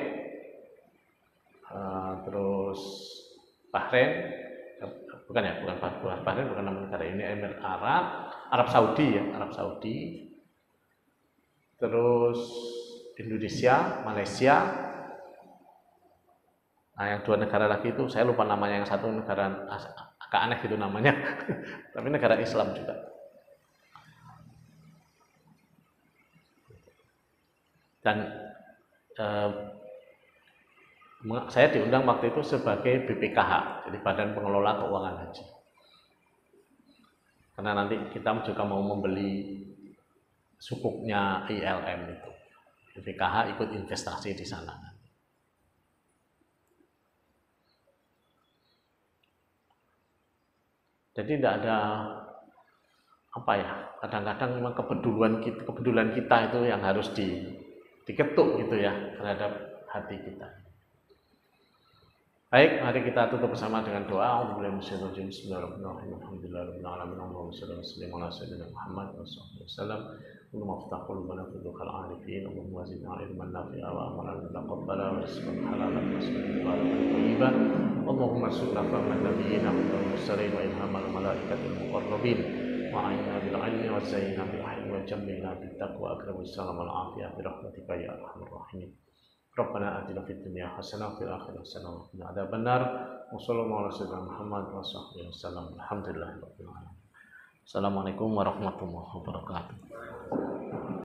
terus Bahrain, bukan Bahrain, bukan nama negara ini, Emirat Arab, Arab Saudi ya, Arab Saudi, terus Indonesia, Malaysia. Nah, yang 2 negara lagi itu saya lupa namanya, yang satu negara agak aneh gitu namanya, tapi negara Islam juga. Dan saya diundang waktu itu sebagai BPKH, jadi Badan Pengelola Keuangan Haji. Karena nanti kita juga mau membeli sukuknya ILM itu. BPKH ikut investasi di sana. Jadi tidak ada apa ya, kadang-kadang memang kepedulian kita itu yang harus diketuk gitu ya terhadap hati kita. Baik, mari kita tutup bersama dengan doa. Bismillahirrahmanirrahim. Alhamdulillahirabbil alamin. Allahumma shalli wa sallim ala sayyidina Muhammad wa sallallahu wasallam. Allahumma iftah qulubana fi dhukhal arifin. Allahumma zidna ilman nafi'a wa amalan taqabbala wa rizqan halalan wa rizqan thayyiban. Allahumma surna fahman nabiyyina wa mursalin wa ilhamal malaikatil muqarrabin. Wa a'inna bil ilmi wa zayyina bil ilmi wa jammilna bit taqwa akramu salam wal afiyah bi rahmatika ya arhamar rahimin. Rabbana atina fid dunya hasanah wa fil akhirati hasanah wa qina adzabannar. Wa sallallahu ala sayyidina Muhammad wa sahbihi wasallam. Alhamdulillahirabbil alamin. Assalamualaikum warahmatullahi wabarakatuh.